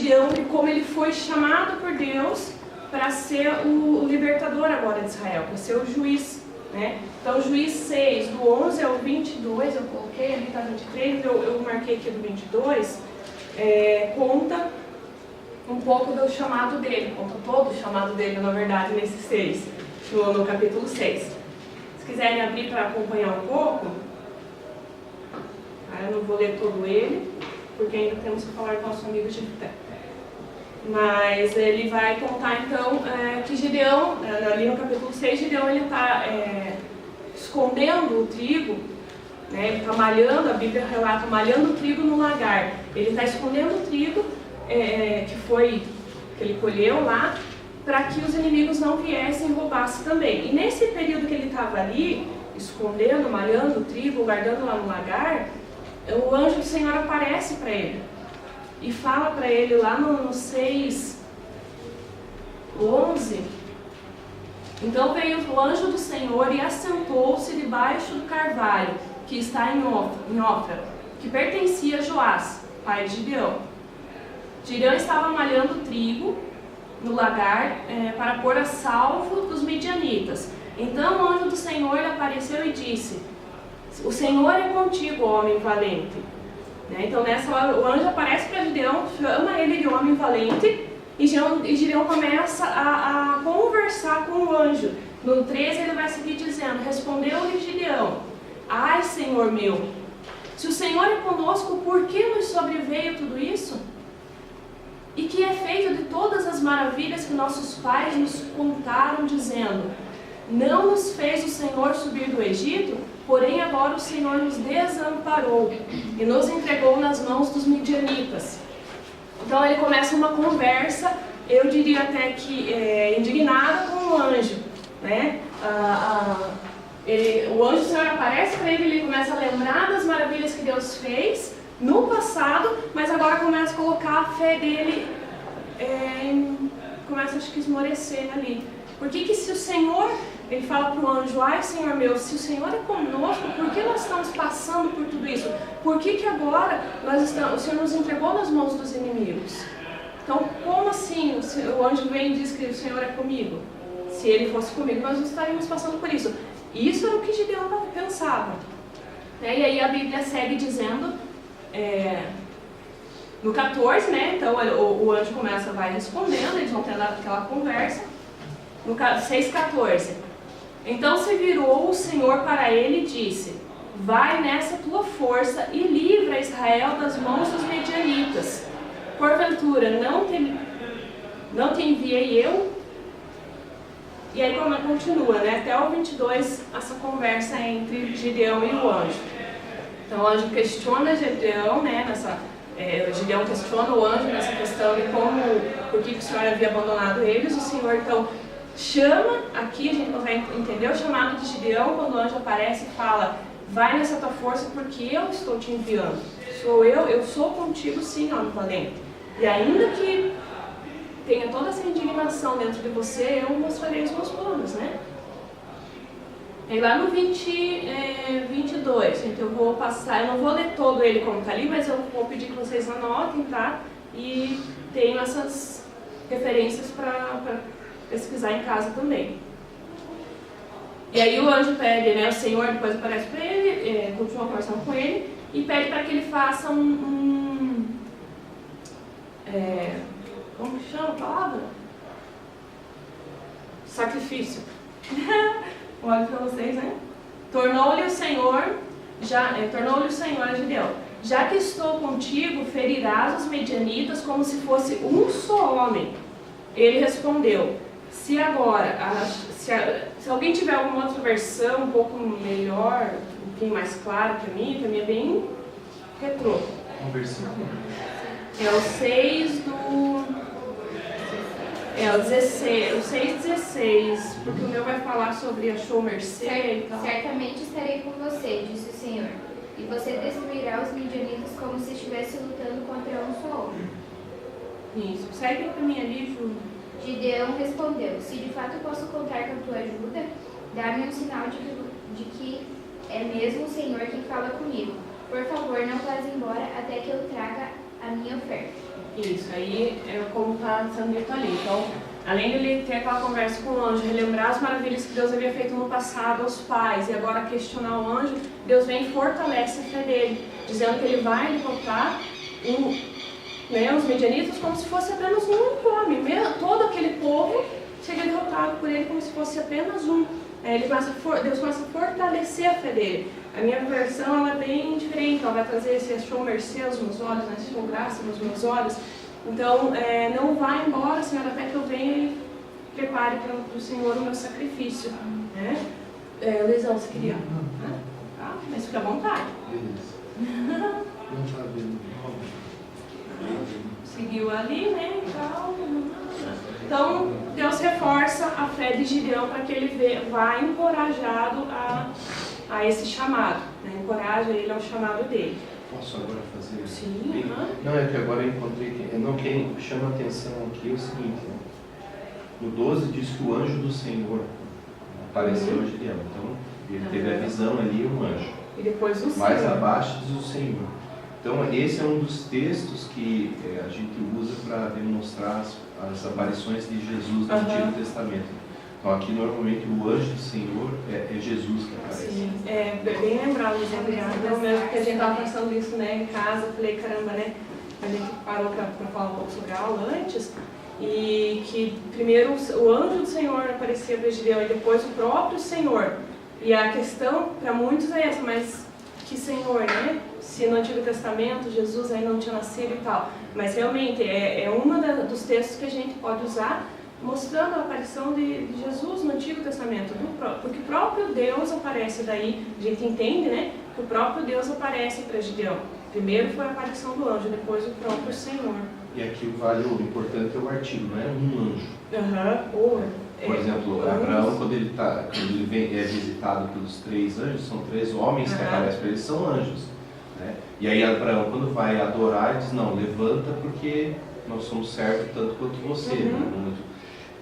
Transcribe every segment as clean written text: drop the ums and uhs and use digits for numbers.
Gideão, e como ele foi chamado por Deus para ser o libertador agora de Israel, para ser o juiz, né? Então, Juiz 6, do 11 ao 22, eu coloquei ali, tá 23, eu marquei aqui do 22, conta um pouco do chamado dele, conta todo o chamado dele, na verdade, nesse 6, no capítulo 6. Se quiserem abrir para acompanhar um pouco, eu não vou ler todo ele, porque ainda temos que falar com nosso amigo de fé. Mas ele vai contar então que Gideão, ali no capítulo 6, Gideão ele está escondendo o trigo, né? Ele está malhando, a Bíblia relata, malhando o trigo no lagar. Ele está escondendo o trigo que ele colheu lá, para que os inimigos não viessem e roubassem também. E nesse período que ele estava ali, escondendo, malhando o trigo, guardando lá no lagar, o anjo do Senhor aparece para ele e fala para ele lá no 6:11. Então veio o anjo do Senhor e assentou-se debaixo do carvalho que está em Ofra, que pertencia a Joás, pai de Gideão. Gideão estava malhando trigo no lagar para pôr a salvo dos midianitas. Então o anjo do Senhor lhe apareceu e disse: o Senhor é contigo, homem valente. Então nessa hora o anjo aparece para Gideão, chama ele de homem valente, e Gideão começa a conversar com o anjo. No 13 ele vai seguir dizendo: respondeu-lhe Gideão: ai, Senhor meu, se o Senhor é conosco, por que nos sobreveio tudo isso? E que é feito de todas as maravilhas que nossos pais nos contaram, dizendo: não nos fez o Senhor subir do Egito, porém agora o Senhor nos desamparou e nos entregou nas mãos dos midianitas. Então ele começa uma conversa, eu diria até que indignado com o anjo, né? O anjo do Senhor aparece para ele, ele começa a lembrar das maravilhas que Deus fez no passado, mas agora começa a colocar a fé dele, começa acho que esmorecer ali. Por que se o Senhor, ele fala para o anjo: ai, Senhor meu, se o Senhor é conosco, por que nós estamos passando por tudo isso? Por que agora o Senhor nos entregou nas mãos dos inimigos? Então, como assim o anjo vem e diz que o Senhor é comigo? Se ele fosse comigo, nós não estaríamos passando por isso. Isso era o que Gideão pensava. E aí a Bíblia segue dizendo, no 14, né? Então o anjo vai respondendo, eles vão tendo aquela conversa. No 6,14. Então se virou o Senhor para ele e disse: vai nessa tua força e livra Israel das mãos dos medianitas. Porventura não te enviei eu? E aí como continua, né? Até o 22, essa conversa entre Gideão e o anjo. Então o anjo questiona Gideão, né? Gideão questiona o anjo nessa questão de por que o Senhor havia abandonado eles. O Senhor então chama, aqui a gente consegue entender o chamado de Gideão, quando o anjo aparece e fala: vai nessa tua força porque eu estou te enviando. Eu sou contigo sim, homem valente. E ainda que tenha toda essa indignação dentro de você, eu mostrarei os meus planos, né? E lá no 22, então eu vou passar, eu não vou ler todo ele como está ali, mas eu vou pedir que vocês anotem, tá? E tenham essas referências para pesquisar em casa também. E aí o anjo pede, né? O Senhor depois aparece para ele, continua conversando com ele, e pede para que ele faça como que chama a palavra? Sacrifício. Olha para vocês, né? Tornou-lhe o Senhor a Gideão: já que estou contigo, ferirás os medianitas como se fosse um só homem. Ele respondeu: se alguém tiver alguma outra versão um pouco melhor, um pouquinho mais clara que a minha é bem retrô. Uma versão? É o 6 o 6,16, porque o meu vai falar sobre achou mercê e tal. Certamente estarei com você, disse o Senhor, e você destruirá os midianitas como se estivesse lutando contra um só homem. Isso. Segue para mim ali, Ju. Gideão respondeu: se de fato posso contar com a tua ajuda, dá-me um sinal de que é mesmo o Senhor quem fala comigo. Por favor, não vás embora até que eu traga a minha oferta. Isso, aí é como está sendo dito ali. Então, além de ele ter aquela conversa com o anjo, relembrar as maravilhas que Deus havia feito no passado aos pais, e agora questionar o anjo, Deus vem e fortalece a fé dele, dizendo que ele vai derrotar os medianitas como se fosse apenas um único homem. Todo aquele povo seria derrotado por ele como se fosse apenas um. Deus começa a fortalecer a fé dele. A minha versão ela é bem diferente, ela vai trazer se achou mercê aos meus olhos, né? Se achou graça nos meus olhos. Então, não vá embora, Senhor, até que eu venha e prepare para o Senhor o meu sacrifício. Né? Luizão, você queria? Tá? Mas fica à vontade. Seguiu ali, né? Então, Deus reforça a fé de Gideão para que ele vá encorajado a esse chamado. Né? Encoraja ele ao chamado dele. Posso agora fazer? Sim. Não, é que agora eu encontrei quem chama a atenção aqui é o seguinte, né? No 12 diz que o anjo do Senhor apareceu a Gideão. Então, ele teve a visão ali, um anjo. E depois o Senhor. Mais abaixo diz o Senhor. Então, esse é um dos textos que a gente usa para demonstrar as aparições de Jesus no Antigo Testamento. Então, aqui, normalmente, o anjo do Senhor é Jesus que aparece. Sim, bem lembrado, eu mesmo que a gente estava pensando isso, né, em casa, eu falei, caramba, né, a gente parou para falar um pouco sobre a aula antes, e que primeiro o anjo do Senhor aparecia para Gideão e depois o próprio Senhor. E a questão para muitos é essa, mas que Senhor, né? Se no Antigo Testamento Jesus aí não tinha nascido e tal. Mas realmente é um dos textos que a gente pode usar mostrando a aparição de Jesus no Antigo Testamento. Porque o próprio Deus aparece daí, a gente entende, né? Que o próprio Deus aparece para Gideão. Primeiro foi a aparição do anjo, depois o próprio Senhor. E aqui o importante é o artigo, não é um anjo. Por exemplo, Abraão, quando ele é visitado pelos 3 anjos, são 3 homens que aparecem para ele, são anjos. Né? E aí Abraão, quando vai adorar, ele diz, não, levanta porque nós somos servos tanto quanto você. Né?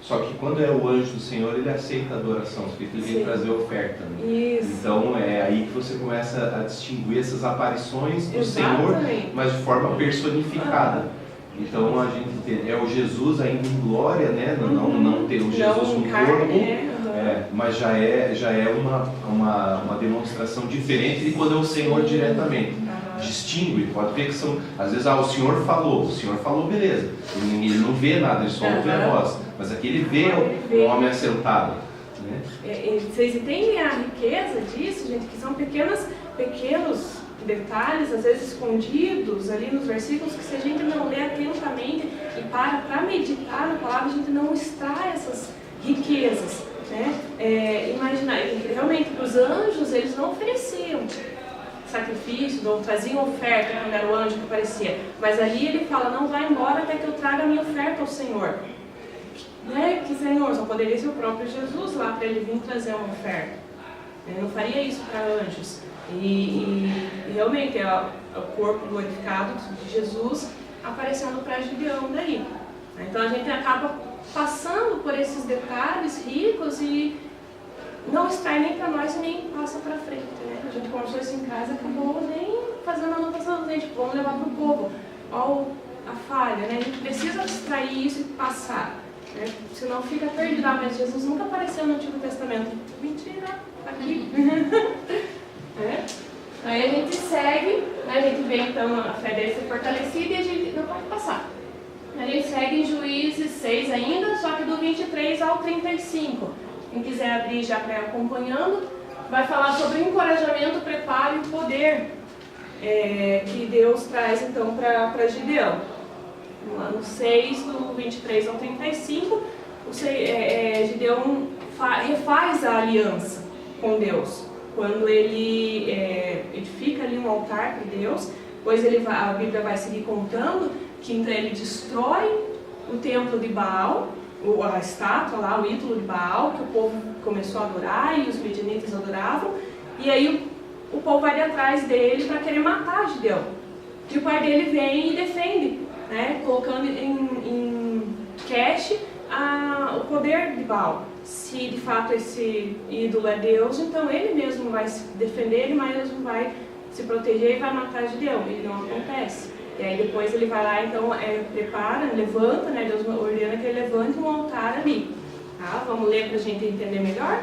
Só que quando é o anjo do Senhor, ele aceita a adoração, porque ele vem trazer oferta. Né? Isso. Então é aí que você começa a distinguir essas aparições do Exatamente. Senhor, mas de forma personificada. Então a gente é o Jesus ainda em glória, né? Não ter o Jesus com corpo, mas já é uma demonstração diferente de quando é o Senhor diretamente. Distingue, pode ver que são, às vezes o Senhor falou, beleza, ele não vê nada, ele só ouve a voz, mas aqui ele vê o homem assentado. Né? Vocês entendem a riqueza disso, gente? Que são pequenos detalhes, às vezes escondidos ali nos versículos, que se a gente não lê atentamente e para meditar na palavra, a gente não extrai essas riquezas. Né? Imaginar, realmente, os anjos, eles não ofereciam sacrifício, não traziam oferta quando era o anjo que aparecia, mas ali ele fala, não vai embora até que eu traga a minha oferta ao Senhor. Né? Que Senhor, só poderia ser o próprio Jesus lá para ele vir trazer uma oferta. Ele não faria isso para anjos. E realmente é o corpo glorificado de Jesus aparecendo para Gideão daí. Então a gente acaba passando por esses detalhes ricos e não extrai nem para nós e nem passa para frente. Né? A gente conversou isso em casa, acabou nem fazendo a anotação, né? Tipo, vamos levar para o povo. Olha a falha, né? A gente precisa extrair isso e passar. Né? Senão fica perdido. Mas Jesus nunca apareceu no Antigo Testamento. Mentira, tá aqui. Aí a gente segue, né? A gente vê então a fé dele ser fortalecida e a gente não pode passar. A gente segue em Juízes 6 ainda, só que do 23 ao 35. Quem quiser abrir já para ir acompanhando, vai falar sobre o encorajamento, o preparo e o poder que Deus traz então para Gideão. Lá no 6, do 23 ao 35, Gideão refaz a aliança com Deus. Quando ele edifica ali um altar para Deus, depois a Bíblia vai seguir contando que então ele destrói o templo de Baal, a estátua lá, o ídolo de Baal, que o povo começou a adorar e os midianitas adoravam, e aí o povo vai atrás dele para querer matar Gideão. E o pai dele vem e defende, né, colocando em xeque o poder de Baal. Se de fato esse ídolo é Deus, então ele mesmo vai se defender, ele mesmo vai se proteger e vai matar Gideão. E não acontece. E aí depois ele vai lá, então, prepara, levanta, né? Deus ordena que ele levante um altar ali. Tá? Vamos ler para a gente entender melhor?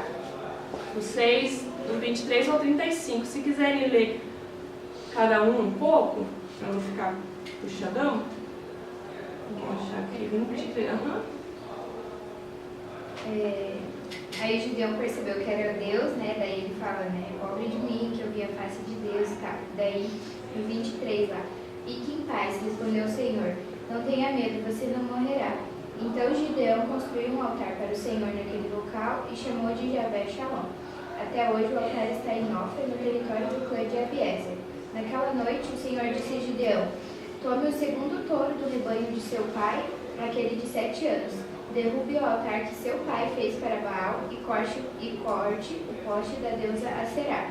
Do 6, do 23 ao 35. Se quiserem ler cada um pouco, para não ficar puxadão. Vou achar aqui 23. Aí Gideão percebeu que era Deus, né? Daí ele fala, né? Pobre de mim, que eu vi a face de Deus e tal. Daí, no 23 lá. Fique em paz, respondeu o Senhor. Não tenha medo, você não morrerá. Então Gideão construiu um altar para o Senhor naquele local e chamou de Javé Shalom. Até hoje o altar está em Ofra, no território do clã de Abiezer. Naquela noite o Senhor disse a Gideão: tome o segundo touro do rebanho de seu pai, aquele de 7 anos. Derrube o altar que seu pai fez para Baal e corte o poste da deusa Aserá,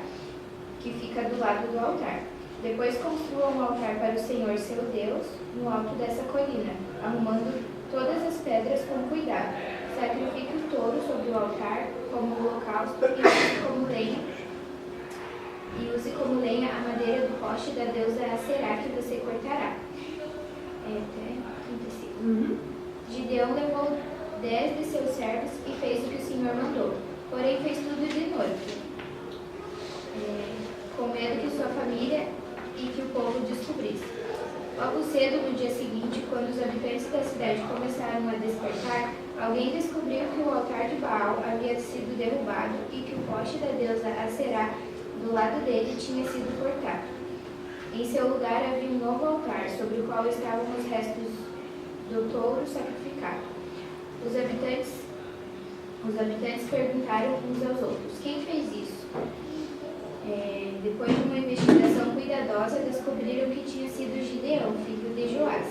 que fica do lado do altar. Depois construa um altar para o Senhor seu Deus no alto dessa colina, arrumando todas as pedras com cuidado. Sacrifique o touro sobre o altar como holocausto e use como lenha a madeira do poste da deusa Aserá que você cortará. Até 35. Gideão levou 10 de seus servos e fez o que o Senhor mandou, porém fez tudo de noite, com medo que sua família e que o povo descobrisse. Logo cedo, no dia seguinte, quando os habitantes da cidade começaram a despertar, alguém descobriu que o altar de Baal havia sido derrubado e que o poste da deusa Aserá, do lado dele, tinha sido cortado. Em seu lugar havia um novo altar, sobre o qual estavam os restos do touro sacrificado. Os habitantes perguntaram uns aos outros: quem fez isso? Depois de uma investigação cuidadosa, descobriram que tinha sido Gideão, filho de Joás.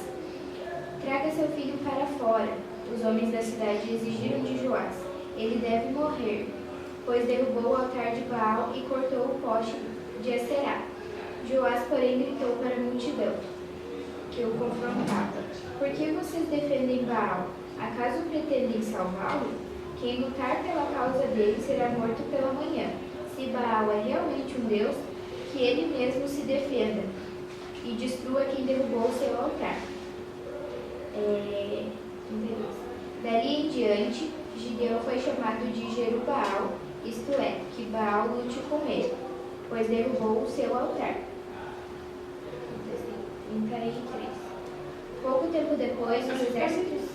Traga seu filho para fora, os homens da cidade exigiram de Joás. Ele deve morrer, pois derrubou o altar de Baal e cortou o poste de Aserá. Joás, porém, gritou para a multidão que o confrontava: por que vocês defendem Baal? Acaso pretendem salvá-lo? Quem lutar pela causa dele será morto pela manhã. Se Baal é realmente um Deus, que ele mesmo se defenda e destrua quem derrubou o seu altar. Dali em diante, Gideão foi chamado de Jerubaal, isto é, que Baal lute com ele, pois derrubou o seu altar. 33. Pouco tempo depois, os exércitos...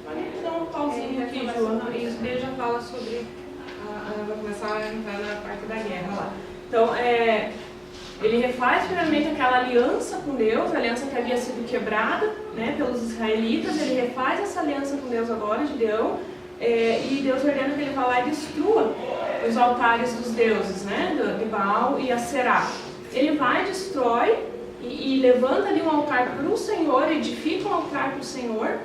Pode dar um pauzinho aqui, Joana, e isso daí já fala sobre... vai começar a entrar na parte da guerra lá. Então, ele refaz finalmente aquela aliança com Deus, a aliança que havia sido quebrada, né, pelos israelitas. Ele refaz essa aliança com Deus agora, Gideão, e Deus ordena que ele vá lá e destrua os altares dos deuses, né, de Baal e Aserá. Ele vai, destrói e levanta ali um altar para o Senhor, edifica um altar para o Senhor.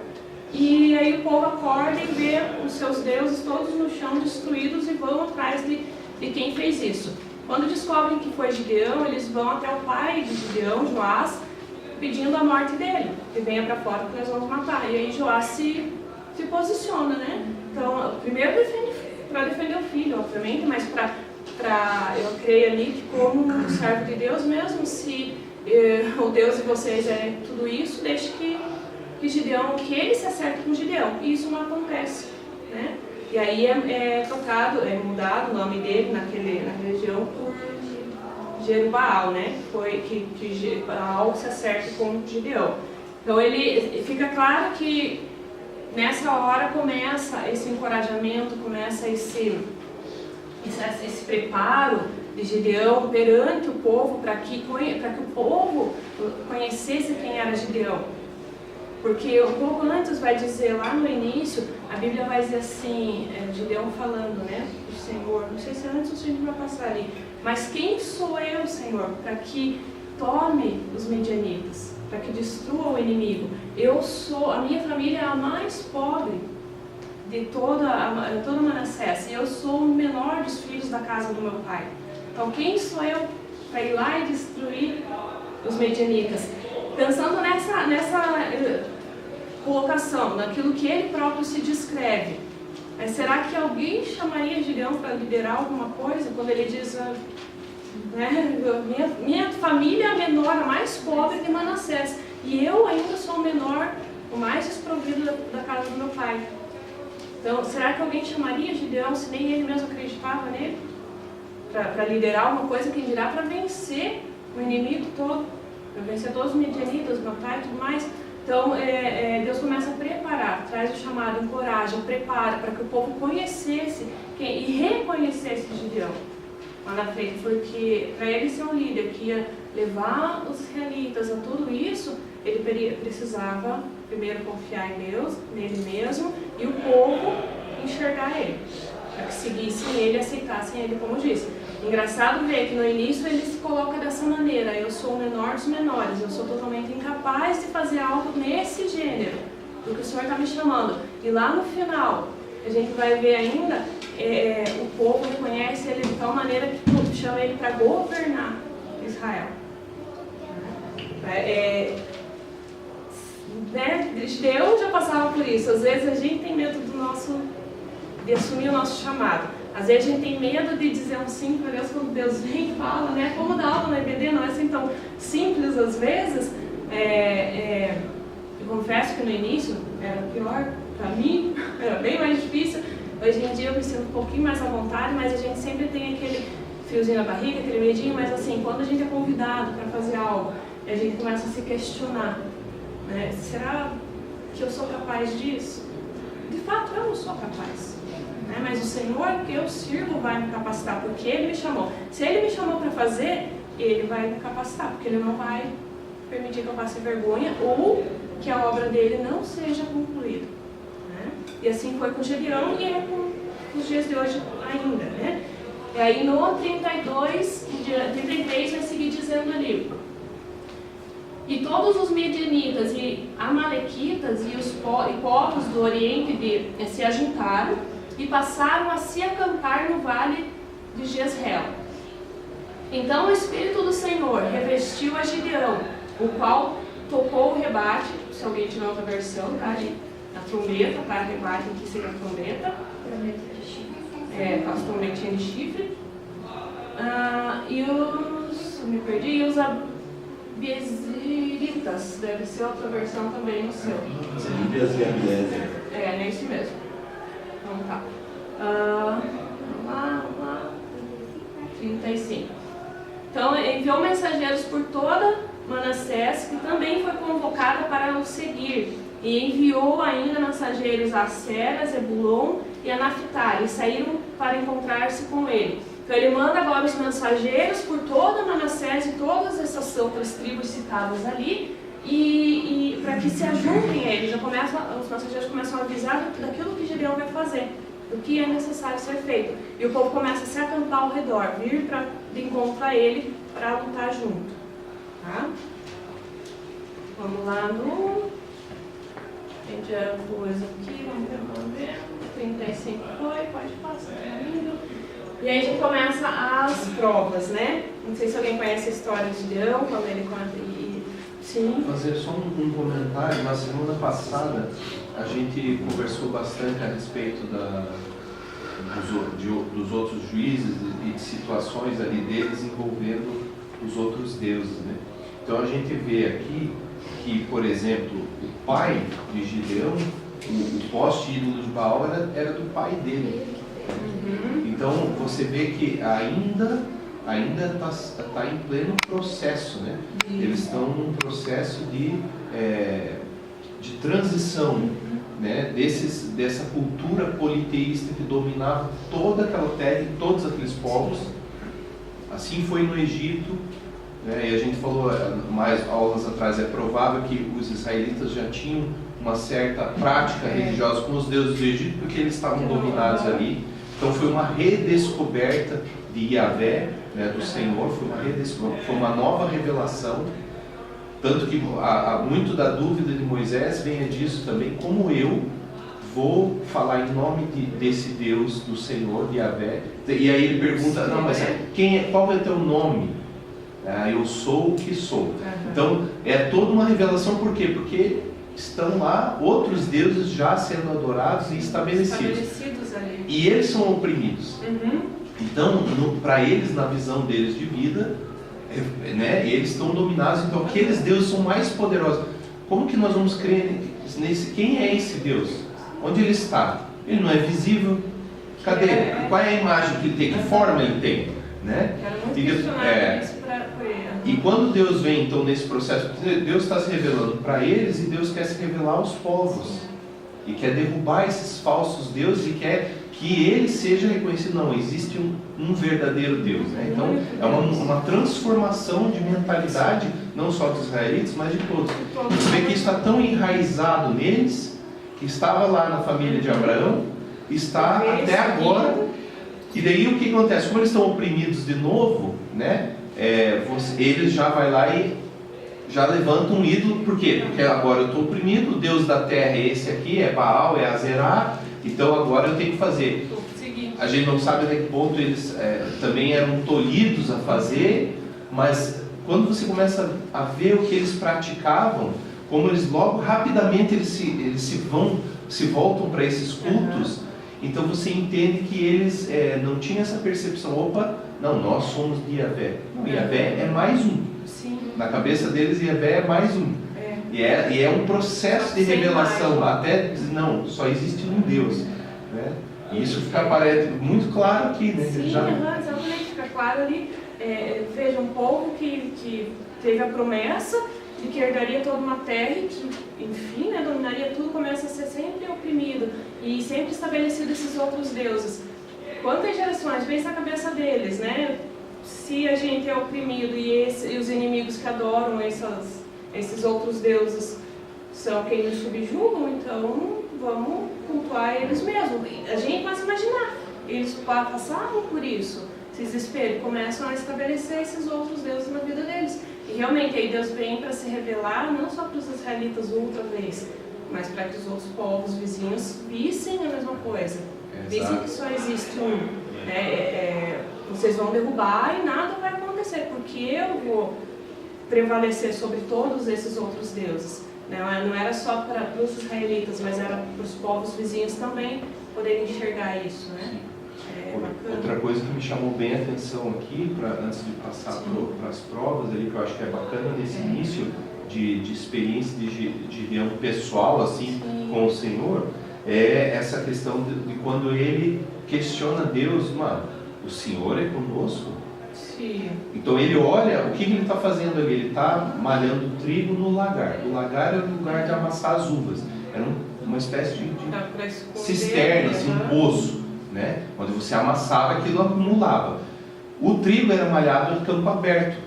E aí o povo acorda e vê os seus deuses todos no chão, destruídos, e vão atrás de quem fez isso. Quando descobrem que foi Gideão, eles vão até o pai de Gideão, Joás, pedindo a morte dele, que venha para fora que nós vamos matar. E aí Joás se posiciona, né? Então, primeiro para defender o filho, obviamente, mas eu creio ali que como um servo de Deus, mesmo se o Deus de vocês é tudo isso, deixe que Gideão, que ele se acerte com Gideão, e isso não acontece, né? E aí é mudado o nome dele naquela região por Jerubaal, né? Foi que Baal se acerte com Gideão. Então fica claro que nessa hora começa esse encorajamento, começa esse preparo de Gideão perante o povo para que o povo conhecesse quem era Gideão. Porque um pouco antes vai dizer, lá no início, a Bíblia vai dizer assim, Gideão falando, né, do Senhor, não sei se antes ou se a gente vai passar ali, mas quem sou eu, Senhor, para que tome os medianitas, para que destrua o inimigo? A minha família é a mais pobre de toda Manassés, e eu sou o menor dos filhos da casa do meu pai. Então quem sou eu para ir lá e destruir os medianitas? Pensando nessa colocação, naquilo que ele próprio se descreve, será que alguém chamaria Gideão para liderar alguma coisa? Quando ele diz, né, minha família é a menor, a mais pobre de Manassés, e eu ainda sou o menor, o mais desprovido da casa do meu pai. Então, será que alguém chamaria Gideão se nem ele mesmo acreditava nele? Para liderar uma coisa, quem dirá para vencer o inimigo todo, para vencer todos os midianitas, matar e tudo mais. Então, Deus começa a preparar, traz o chamado, encoraja, prepara para que o povo conhecesse e reconhecesse Gideão lá na frente, porque para ele ser um líder que ia levar os israelitas a tudo isso, ele precisava primeiro confiar em Deus, nele mesmo, e o povo enxergar ele, para que seguissem ele e aceitassem ele, como disse. Engraçado ver que no início ele se coloca dessa maneira: eu sou o menor dos menores, eu sou totalmente incapaz de fazer algo nesse gênero do que o Senhor está me chamando. E lá no final, a gente vai ver ainda, o povo reconhece ele de tal maneira que chama ele para governar Israel. Deus já passava por isso. Às vezes a gente tem medo de assumir o nosso chamado. Às vezes a gente tem medo de dizer um sim para Deus quando Deus vem e fala, né? Como dar aula na EBD não é assim tão simples às vezes. Eu confesso que no início era pior para mim, era bem mais difícil. Hoje em dia eu me sinto um pouquinho mais à vontade, mas a gente sempre tem aquele friozinho na barriga, aquele medinho. Mas assim, quando a gente é convidado para fazer algo, a gente começa a se questionar, né? Será que eu sou capaz disso? De fato, eu não sou capaz. Mas o Senhor que eu sirvo vai me capacitar, porque Ele me chamou. Se Ele me chamou para fazer, Ele vai me capacitar, porque Ele não vai permitir que eu passe vergonha ou que a obra dele não seja concluída. E assim foi com Gideão e é com os dias de hoje ainda. E aí no 33 vai seguir dizendo ali: e todos os midianitas e amalequitas e povos do Oriente se ajuntaram e passaram a se acampar no vale de Jezreel. Então o Espírito do Senhor revestiu a Gideão, o qual tocou o rebate. Se alguém tiver outra versão, tá ali, a trombeta, tá? Rebate aqui seria a trombeta. As trombetinhas de chifre. E os abeziritas, deve ser outra versão também no seu. É esse mesmo. Então tá. Vamos lá. 35. Então enviou mensageiros por toda Manassés, que também foi convocada para o seguir, e enviou ainda mensageiros a Aser, a Zebulon e a Naftali, e saíram para encontrar-se com ele. Então ele manda agora os mensageiros por toda Manassés e todas essas outras tribos citadas ali, e para que se ajuntem a ele. Os mensageiros começam a avisar daquilo que Gideão vai fazer, do que é necessário ser feito. E o povo começa a se acampar ao redor, vir de encontro a ele para lutar junto. Tá? Vamos lá no... Tem coisa aqui, vamos ver. 35 foi, pode passar. E aí a gente começa as provas, né? Não sei se alguém conhece a história de Gideão, quando ele conta. Sim. Fazer só um comentário. Na semana passada a gente conversou bastante a respeito dos outros juízes e de situações ali deles envolvendo os outros deuses, né? Então a gente vê aqui que, por exemplo, o pai de Gideão, o poste ídolo de Baal era do pai dele. Então você vê que ainda está em pleno processo, né? Eles estão num processo de transição, né? Dessa cultura politeísta que dominava toda aquela terra e todos aqueles povos. Assim foi no Egito, né? E a gente falou mais aulas atrás, é provável que os israelitas já tinham uma certa prática religiosa com os deuses do Egito, porque eles estavam dominados ali. Então foi uma redescoberta de Yahvé, né, do Senhor, foi uma nova revelação. Tanto que muito da dúvida de Moisés vem disso também: como eu vou falar em nome desse Deus do Senhor, de Yahvé? E aí ele pergunta: não, mas qual é o teu nome? Eu sou o que sou. Então é toda uma revelação. Por quê? Porque estão lá outros deuses já sendo adorados e estabelecidos ali. E eles são oprimidos. Então, para eles, na visão deles de vida, né? Eles estão dominados, então aqueles deuses são mais poderosos. Como que nós vamos crer nesse? Quem é esse Deus? Onde ele está? Ele não é visível. Cadê? Qual é a imagem que ele tem? Que forma ele tem? Né? E quando Deus vem então nesse processo, Deus está se revelando para eles e Deus quer se revelar aos povos. E quer derrubar esses falsos deuses e quer que ele seja reconhecido. Não, existe um verdadeiro Deus, né? Então é uma transformação de mentalidade, não só dos israelitas, mas de todos. Você vê que isso está tão enraizado neles, que estava lá na família de Abraão, está até agora. E daí o que acontece? Como eles estão oprimidos de novo, né? Eles já vai lá e já levantam um ídolo. Por quê? Porque agora eu estou oprimido, o Deus da terra é esse aqui, é Baal, é Azerá. Então agora eu tenho que fazer. A gente não sabe até que ponto eles também eram tolhidos a fazer, mas quando você começa a ver o que eles praticavam, como eles logo rapidamente eles se voltam para esses cultos, então você entende que eles não tinham essa percepção, opa, não, nós somos de Yahvé. Não, Yahvé é mais um. Sim. Na cabeça deles, Yahvé é mais um. E é um processo de revelação, até dizer, não, só existe um Deus, né? E isso fica muito claro aqui, né? Sim, exatamente, fica claro ali. Veja, um povo que teve a promessa de que herdaria toda uma terra e que, enfim, né, dominaria tudo, começa a ser sempre oprimido e sempre estabelecido esses outros deuses. Quantas gerações, pensa na cabeça deles, né? Se a gente é oprimido e os inimigos que adoram esses outros deuses são quem nos subjugam, então vamos cultuar eles mesmos. A gente pode imaginar, eles passaram por isso, se desesperam, começam a estabelecer esses outros deuses na vida deles. E realmente aí Deus vem para se revelar não só para os israelitas outra vez, mas para que os outros povos vizinhos vissem a mesma coisa. Vissem que só existe um. Vocês vão derrubar e nada vai acontecer, porque eu vou prevalecer sobre todos esses outros deuses. Não era só para os israelitas, mas era para os povos vizinhos também poderem enxergar isso, né? Outra coisa que me chamou bem a atenção aqui, antes de passar para as provas, ali, que eu acho que é bacana nesse início de experiência de reunião pessoal assim, com o Senhor, é essa questão de quando ele questiona Deus, mano, o Senhor é conosco? Sim. Então ele olha, o que ele está fazendo ali? Ele está malhando trigo no lagar. O lagar era o lugar de amassar as uvas. Era uma espécie de cisterna, assim, um poço, né? Onde você amassava, aquilo acumulava. O trigo era malhado no campo aberto,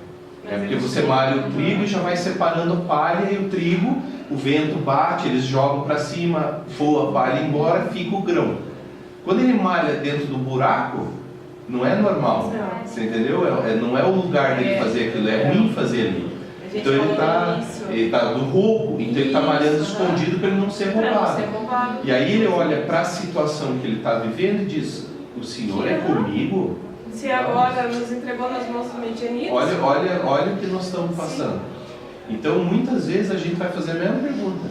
né? Porque você malha o trigo e já vai separando a palha, e o trigo, o vento bate, eles jogam para cima, voa a palha embora, fica o grão. Quando ele malha dentro do buraco, não é normal, você entendeu? Não é o lugar dele fazer aquilo, é ruim fazer ali. Então ele está do roubo, então ele está malhando escondido para ele não ser roubado. E aí ele olha para a situação que ele está vivendo e diz, o Senhor é comigo? Se agora nos entregou nas mãos do medianitas. Olha o que nós estamos passando. Então muitas vezes a gente vai fazer a mesma pergunta.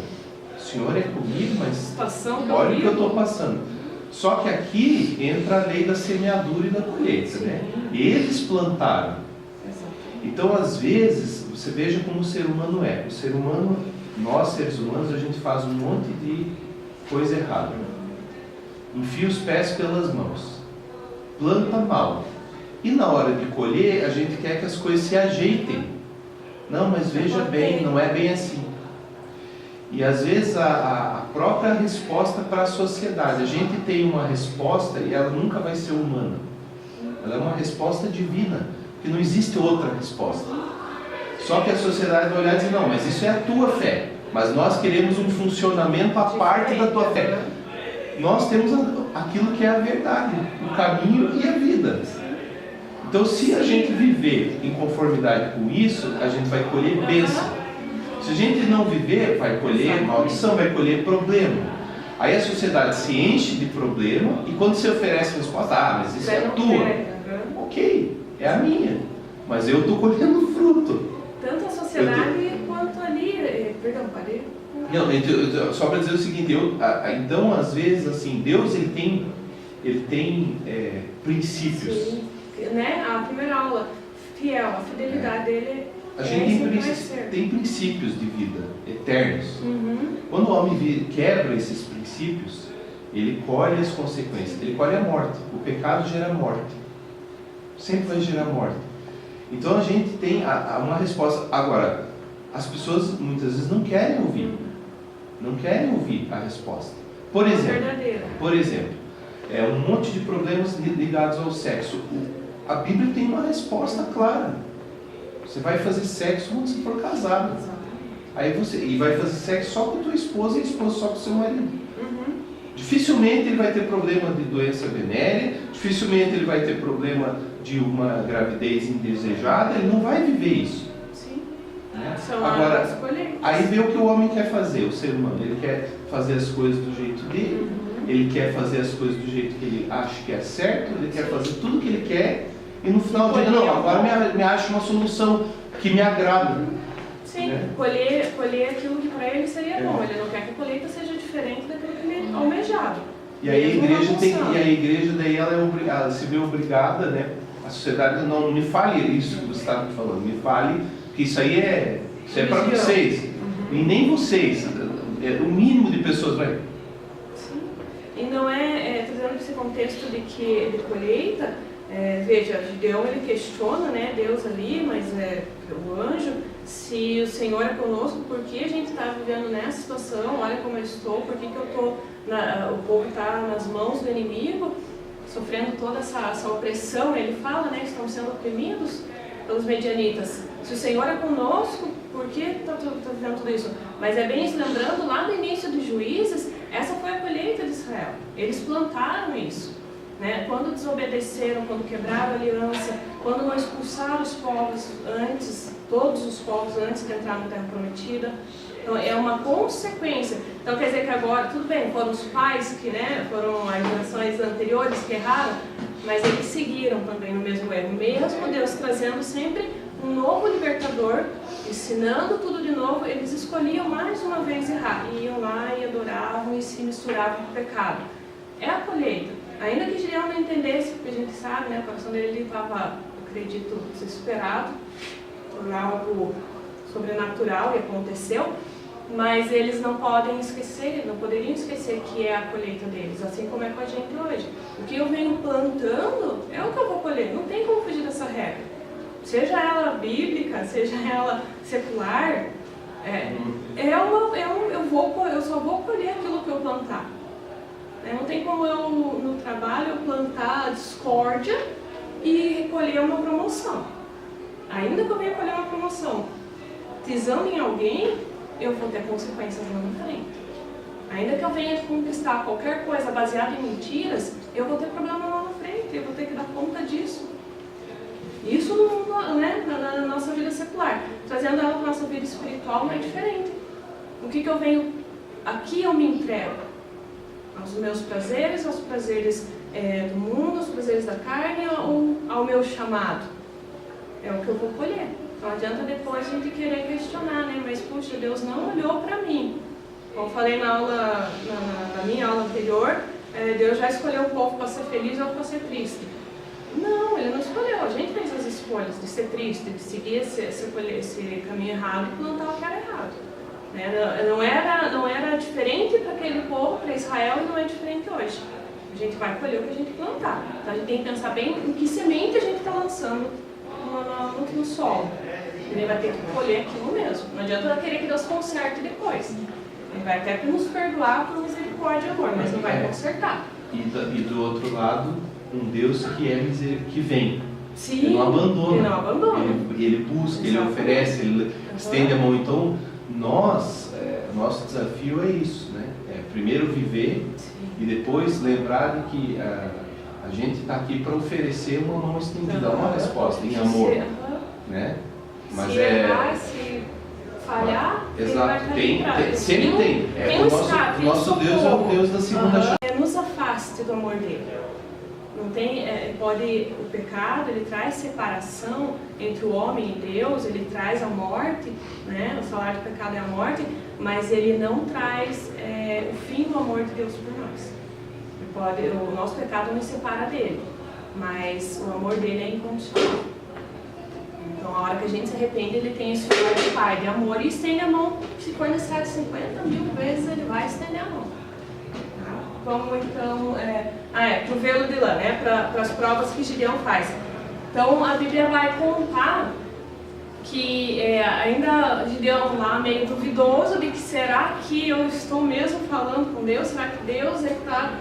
O Senhor é comigo, mas olha o que eu estou passando. Só que aqui entra a lei da semeadura e da colheita, né? Eles plantaram. Então, às vezes, você veja como o ser humano é. O ser humano, nós seres humanos, a gente faz um monte de coisa errada. Enfia os pés pelas mãos. Planta mal. E na hora de colher, a gente quer que as coisas se ajeitem. Não, mas veja bem, não é bem assim. E às vezes a própria resposta para a sociedade, a gente tem uma resposta e ela nunca vai ser humana. Ela é uma resposta divina, porque não existe outra resposta. Só que a sociedade vai olhar e dizer, não, mas isso é a tua fé, mas nós queremos um funcionamento à parte da tua fé. Nós temos aquilo que é a verdade, o caminho e a vida. Então se a gente viver em conformidade com isso, a gente vai colher bênção. Se a gente não viver, vai colher maldição, vai colher problema. Aí a sociedade se enche de problema e quando você oferece a resposta, mas isso é tua. Ok, é a minha, mas eu estou colhendo fruto. Tanto a sociedade quanto ali, perdão, parei. Não, só para dizer o seguinte, então às vezes assim, Deus ele tem princípios. Sim, né? A primeira aula, fiel, a fidelidade dele a gente é tem princípios de vida eternos. Uhum. Quando o homem quebra esses princípios, ele colhe as consequências, ele colhe a morte. O pecado gera morte, sempre vai gerar morte. Então a gente tem uma resposta. Agora, as pessoas muitas vezes não querem ouvir, não querem ouvir a resposta. Por exemplo, um monte de problemas ligados ao sexo. A Bíblia tem uma resposta clara. Você vai fazer sexo quando você for casado. E vai fazer sexo só com a tua esposa e a esposa só com o seu marido. Uhum. Dificilmente ele vai ter problema de doença venérea, dificilmente ele vai ter problema de uma gravidez indesejada, ele não vai viver isso. Sim. Né? São Agora, as colheitas. aí vê o que o homem quer fazer, o ser humano. Ele quer fazer as coisas do jeito dele, ele quer fazer as coisas do jeito que ele acha que é certo, ele quer fazer tudo que ele quer, e no final do dia, não, agora me acha uma solução que me agrada. Sim, né? colher aquilo que para ele seria bom. Ele não quer que a colheita seja diferente daquilo que ele almejava. E aí a igreja daí ela se vê obrigada, né? A sociedade não me fale isso que você está me falando, me fale que isso aí é para vocês. E nem vocês, o mínimo de pessoas vai. Sim. E não trazendo esse contexto de colheita, veja, Gideão ele questiona, né, Deus ali, mas o anjo, se o Senhor é conosco, por que a gente está vivendo nessa situação? Olha como eu estou, por que eu estou, o povo está nas mãos do inimigo, sofrendo toda essa opressão. Ele fala, né, que estão sendo oprimidos pelos medianitas. Se o Senhor é conosco, por que está vivendo tudo isso? Mas é bem isso, lembrando lá no início dos Juízes, essa foi a colheita de Israel. Eles plantaram isso. Né? Quando desobedeceram, quando quebraram a aliança, quando não expulsaram os povos antes, todos os povos antes de entrar na Terra Prometida. Então é uma consequência. Então quer dizer que agora, tudo bem, foram os pais que, né, foram as gerações anteriores que erraram, mas eles seguiram também no mesmo erro. Mesmo Deus trazendo sempre um novo libertador, ensinando tudo de novo, eles escolhiam mais uma vez errar. Iam lá e adoravam e se misturavam com o pecado. É a colheita. Ainda que Gideão não entendesse, porque a gente sabe, né, o coração dele estava, acredito, desesperado por algo sobrenatural e aconteceu, mas eles não podem esquecer, não poderiam esquecer que é a colheita deles, assim como é com a gente hoje. O que eu venho plantando é o que eu vou colher, não tem como fugir dessa regra. Seja ela bíblica, seja ela secular, eu só vou colher aquilo que eu plantar. Não tem como eu, no trabalho, plantar a discórdia e recolher uma promoção. Ainda que eu venha colher uma promoção, pisando em alguém, eu vou ter consequências lá na frente. Ainda que eu venha conquistar qualquer coisa baseada em mentiras, eu vou ter problema lá na frente, eu vou ter que dar conta disso. Isso na nossa vida secular. Trazendo ela para a nossa vida espiritual não é diferente. O que eu venho... Aqui eu me entrego aos meus prazeres, aos prazeres do mundo, aos prazeres da carne ou ao meu chamado. É o que eu vou colher. Não adianta depois a gente querer questionar, né? Mas, puxa, Deus não olhou para mim. Como eu falei na minha aula anterior, Deus já escolheu o povo para ser feliz ou para ser triste. Não, Ele não escolheu. A gente fez as escolhas de ser triste, de seguir esse caminho errado e plantar o que era errado. Não era diferente para aquele povo, para Israel, e não é diferente hoje. A gente vai colher o que a gente plantar. Então a gente tem que pensar bem em que semente a gente está lançando no solo. Ele vai ter que colher aquilo mesmo. Não adianta querer que Deus conserte depois. Ele vai até nos perdoar por misericórdia e amor, mas não vai consertar. E do outro lado, um Deus que vem. Sim, ele não abandona. Ele não abandona. Ele busca, ele oferece, ele estende a mão. Então, nosso desafio é isso, né? Primeiro viver. Sim. E depois lembrar de que a gente está aqui para oferecer uma mão estendida, uma resposta em amor, né? Mas se errar, se falhar, exato, sempre tem. O nosso Deus é o Deus da segunda chance. Nos afaste do amor dele. Não tem, o pecado, ele traz separação entre o homem e Deus, ele traz a morte, né? O salário do pecado é a morte, mas ele não traz o fim do amor de Deus por nós. O nosso pecado nos separa dele, mas o amor dele é incondicional. Então, a hora que a gente se arrepende, ele tem esse novo pai de amor e estende a mão. Se for necessário 50.000 vezes, ele vai estender a mão. Vamos então, pro velo de lã, né? Para as provas que Gideão faz. Então, a Bíblia vai contar que ainda Gideão lá meio duvidoso de que será que eu estou mesmo falando com Deus? Será que Deus está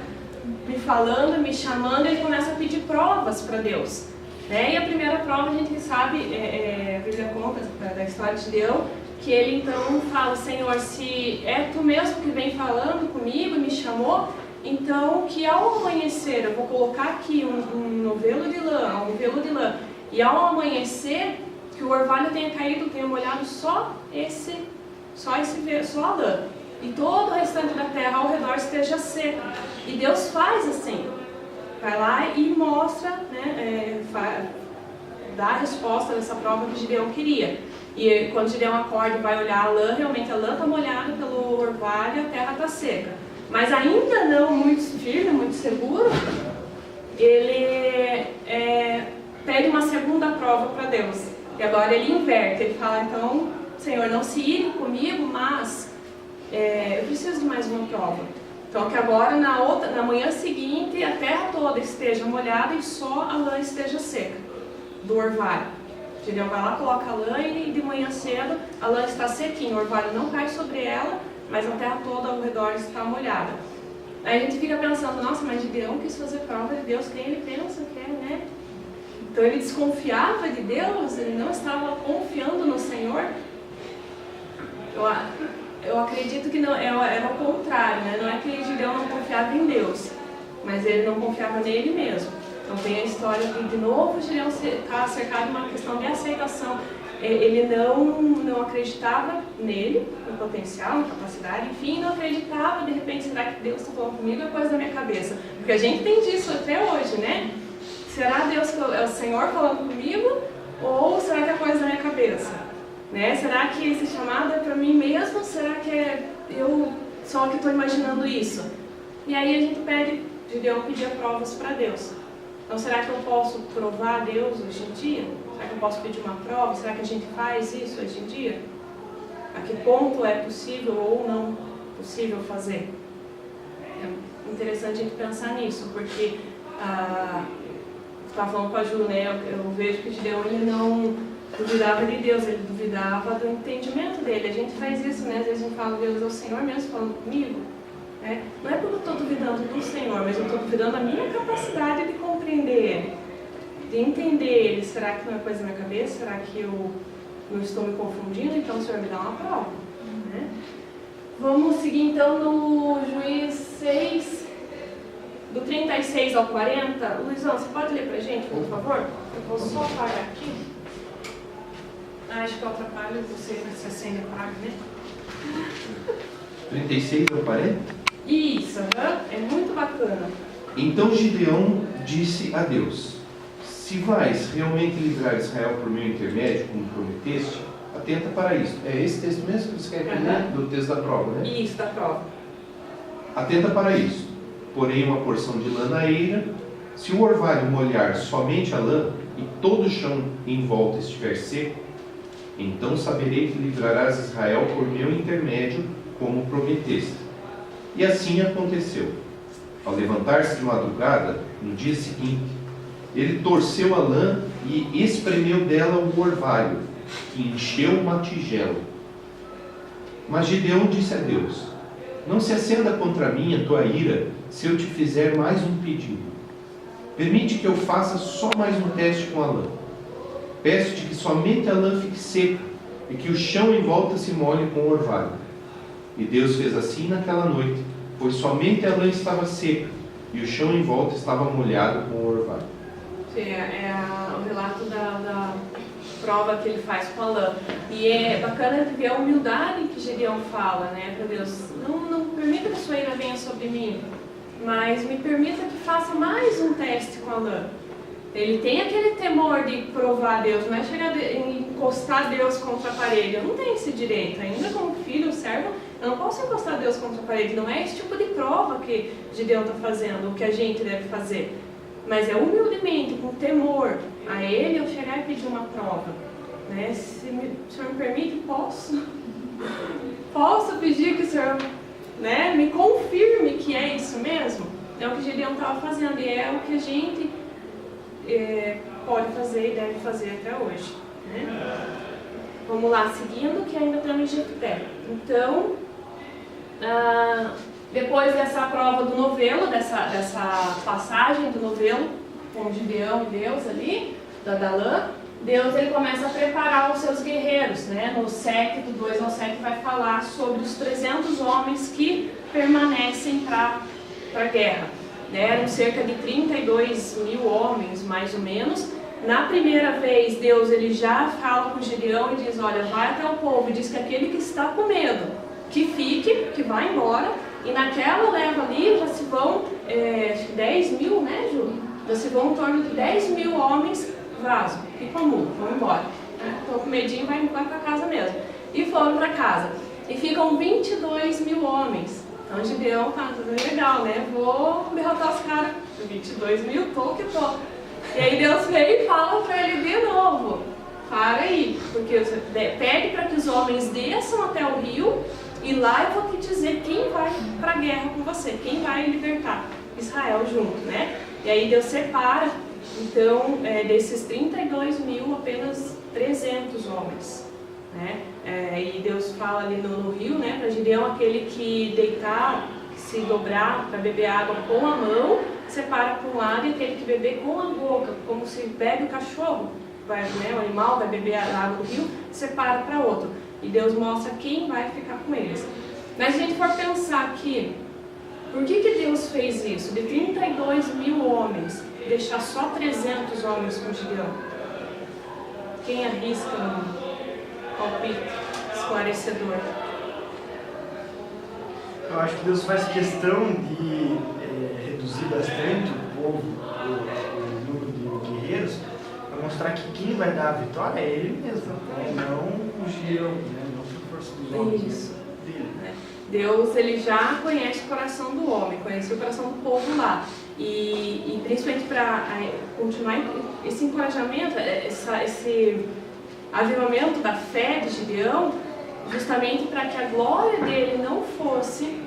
me falando, me chamando? Ele começa a pedir provas para Deus. Né? E a primeira prova a gente sabe, a Bíblia conta da história de Gideão, que ele então fala: Senhor, se é Tu mesmo que vem falando comigo e me chamou, então que ao amanhecer eu vou colocar aqui um novelo de lã, um velo de lã, e ao amanhecer que o orvalho tenha caído, tenha molhado só a lã, e todo o restante da terra ao redor esteja seco. E Deus faz assim, vai lá e mostra, né, dá a resposta dessa prova que Gideão queria. E quando Gideão acorda e vai olhar a lã, realmente a lã está molhada pelo orvalho e a terra está seca. Mas ainda não muito firme, muito seguro, ele pede uma segunda prova para Deus. E agora ele inverte, ele fala: então, Senhor, não se ire comigo, mas eu preciso de mais uma prova. Então, que agora na manhã seguinte a terra toda esteja molhada e só a lã esteja seca do orvalho. Gideão vai lá, coloca a lã e de manhã cedo a lã está sequinha, o orvalho não cai sobre ela, mas a terra toda ao redor está molhada. Aí a gente fica pensando: nossa, mas Gideão quis fazer prova de Deus, quem ele pensa que é, né? Então ele desconfiava de Deus, ele não estava confiando no Senhor. Eu acredito que não, era o contrário, né? Não é que Gideão não confiava em Deus, mas ele não confiava nele mesmo. Então tem a história de novo Gideão está cercado de uma questão de aceitação. Ele não acreditava nele, no potencial, na capacidade, enfim, não acreditava. De repente, será que Deus está falando comigo? É coisa da minha cabeça. Porque a gente tem disso até hoje, né? Será Deus que é o Senhor falando comigo? Ou será que é coisa da minha cabeça? Né? Será que esse chamado é para mim mesmo? Será que é eu só que estou imaginando isso? E aí a gente Gideão pedia provas para Deus. Então, será que eu posso provar a Deus hoje em dia? Será que eu posso pedir uma prova? Será que a gente faz isso hoje em dia? A que ponto é possível ou não possível fazer? É interessante a gente pensar nisso, porque estava falando com a Ju, né? Eu vejo que Gideão ele não duvidava de Deus, ele duvidava do entendimento dele. A gente faz isso, né? Às vezes a gente fala: Deus é o Senhor mesmo falando comigo. Né? Não é porque eu estou duvidando do Senhor, mas eu estou duvidando da minha capacidade de compreender Ele, de entender Ele. Será que não é coisa da minha cabeça? Será que eu não estou me confundindo? Então o Senhor me dá uma prova. Né? Vamos seguir então no Juízes 6, do 36 ao 40. Luizão, você pode ler para a gente, por favor? Eu vou só parar aqui. Acho que eu atrapalho você com essa senha paga, né? 36 ao 40? Isso, é muito bacana. Então Gideão disse a Deus: se vais realmente livrar Israel por meu intermédio, como prometeste, atenta para isso. É esse texto mesmo que você quer ler? Do texto da prova, né? Isso, da prova. Atenta para isso. Porém, uma porção de lã na eira, se o orvalho molhar somente a lã e todo o chão em volta estiver seco, então saberei que livrarás Israel por meu intermédio, como prometeste. E assim aconteceu. Ao levantar-se de madrugada, no dia seguinte, ele torceu a lã e espremeu dela o orvalho, que encheu uma tigela. Mas Gideão disse a Deus: não se acenda contra mim a tua ira, se eu te fizer mais um pedido. Permite que eu faça só mais um teste com a lã. Peço-te que somente a lã fique seca e que o chão em volta se molhe com o orvalho. E Deus fez assim naquela noite, pois somente a lã estava seca e o chão em volta estava molhado com o orvalho. O relato da prova que ele faz com a lã. E é bacana ver a humildade que Gideão fala, né, para Deus. Não permita que a sua ira venha sobre mim, mas me permita que faça mais um teste com a lã. Ele tem aquele temor de provar Deus, não é chegar e encostar Deus contra a parede. Eu não tenho esse direito, ainda como filho, servo, eu não posso encostar Deus contra a parede. Não é esse tipo de prova que Gideão está fazendo, o que a gente deve fazer. Mas é humildemente, com temor a Ele, eu chegar e pedir uma prova. né? Se o senhor me permite, posso pedir que o senhor, né, me confirme que é isso mesmo? É o que Gideão estava fazendo e é o que a gente pode fazer e deve fazer até hoje, né? Vamos lá, seguindo, que ainda temos Jefté. Então, depois dessa prova do novelo, dessa passagem do novelo com Gideão e Deus ali, da Adalã, Deus ele começa a preparar os seus guerreiros, né? No 7, do 2 ao 7, vai falar sobre os 300 homens que permanecem para a guerra, né? Eram cerca de 32 mil homens, mais ou menos. Na primeira vez, Deus ele já fala com Gideão e diz, olha, vai até o povo e diz que aquele que está com medo, que fique, que vá embora. E naquela leva ali já se vão 10 mil, né, Ju? Já se vão em torno de 10 mil homens, vaso, ficam mudos, vão embora. Estou com medinho, vai para casa mesmo. E foram para casa. E ficam 22 mil homens. Então Gideão tá tudo legal, né? Vou derrotar os caras. 22 mil, tô que tô. E aí Deus veio e fala para ele de novo, para aí, porque pede para que os homens desçam até o rio e lá eu vou te dizer quem vai para a guerra com você, quem vai libertar Israel junto, né? E aí Deus separa, então, desses 32 mil, apenas 300 homens, né? E Deus fala ali no rio, né, para Gideão, aquele que deitar, se dobrar para beber água com a mão, separa para um lado, e aquele que beber com a boca, como se bebe o cachorro, né, o animal vai beber a água do rio, separa para outro. E Deus mostra quem vai ficar com eles. Mas se a gente for pensar aqui, por que Deus fez isso? De 32 mil homens, deixar só 300 homens com Gideão? Quem arrisca um palpite esclarecedor? Eu acho que Deus faz questão de reduzir bastante o povo, o número de guerreiros, para mostrar que quem vai dar a vitória é ele mesmo, não o Gideão, né? Não por força dos homens. Isso. Dele. Deus ele já conhece o coração do homem, conhece o coração do povo lá. E principalmente para continuar esse encorajamento, esse avivamento da fé de Gideão, justamente para que a glória dele não fosse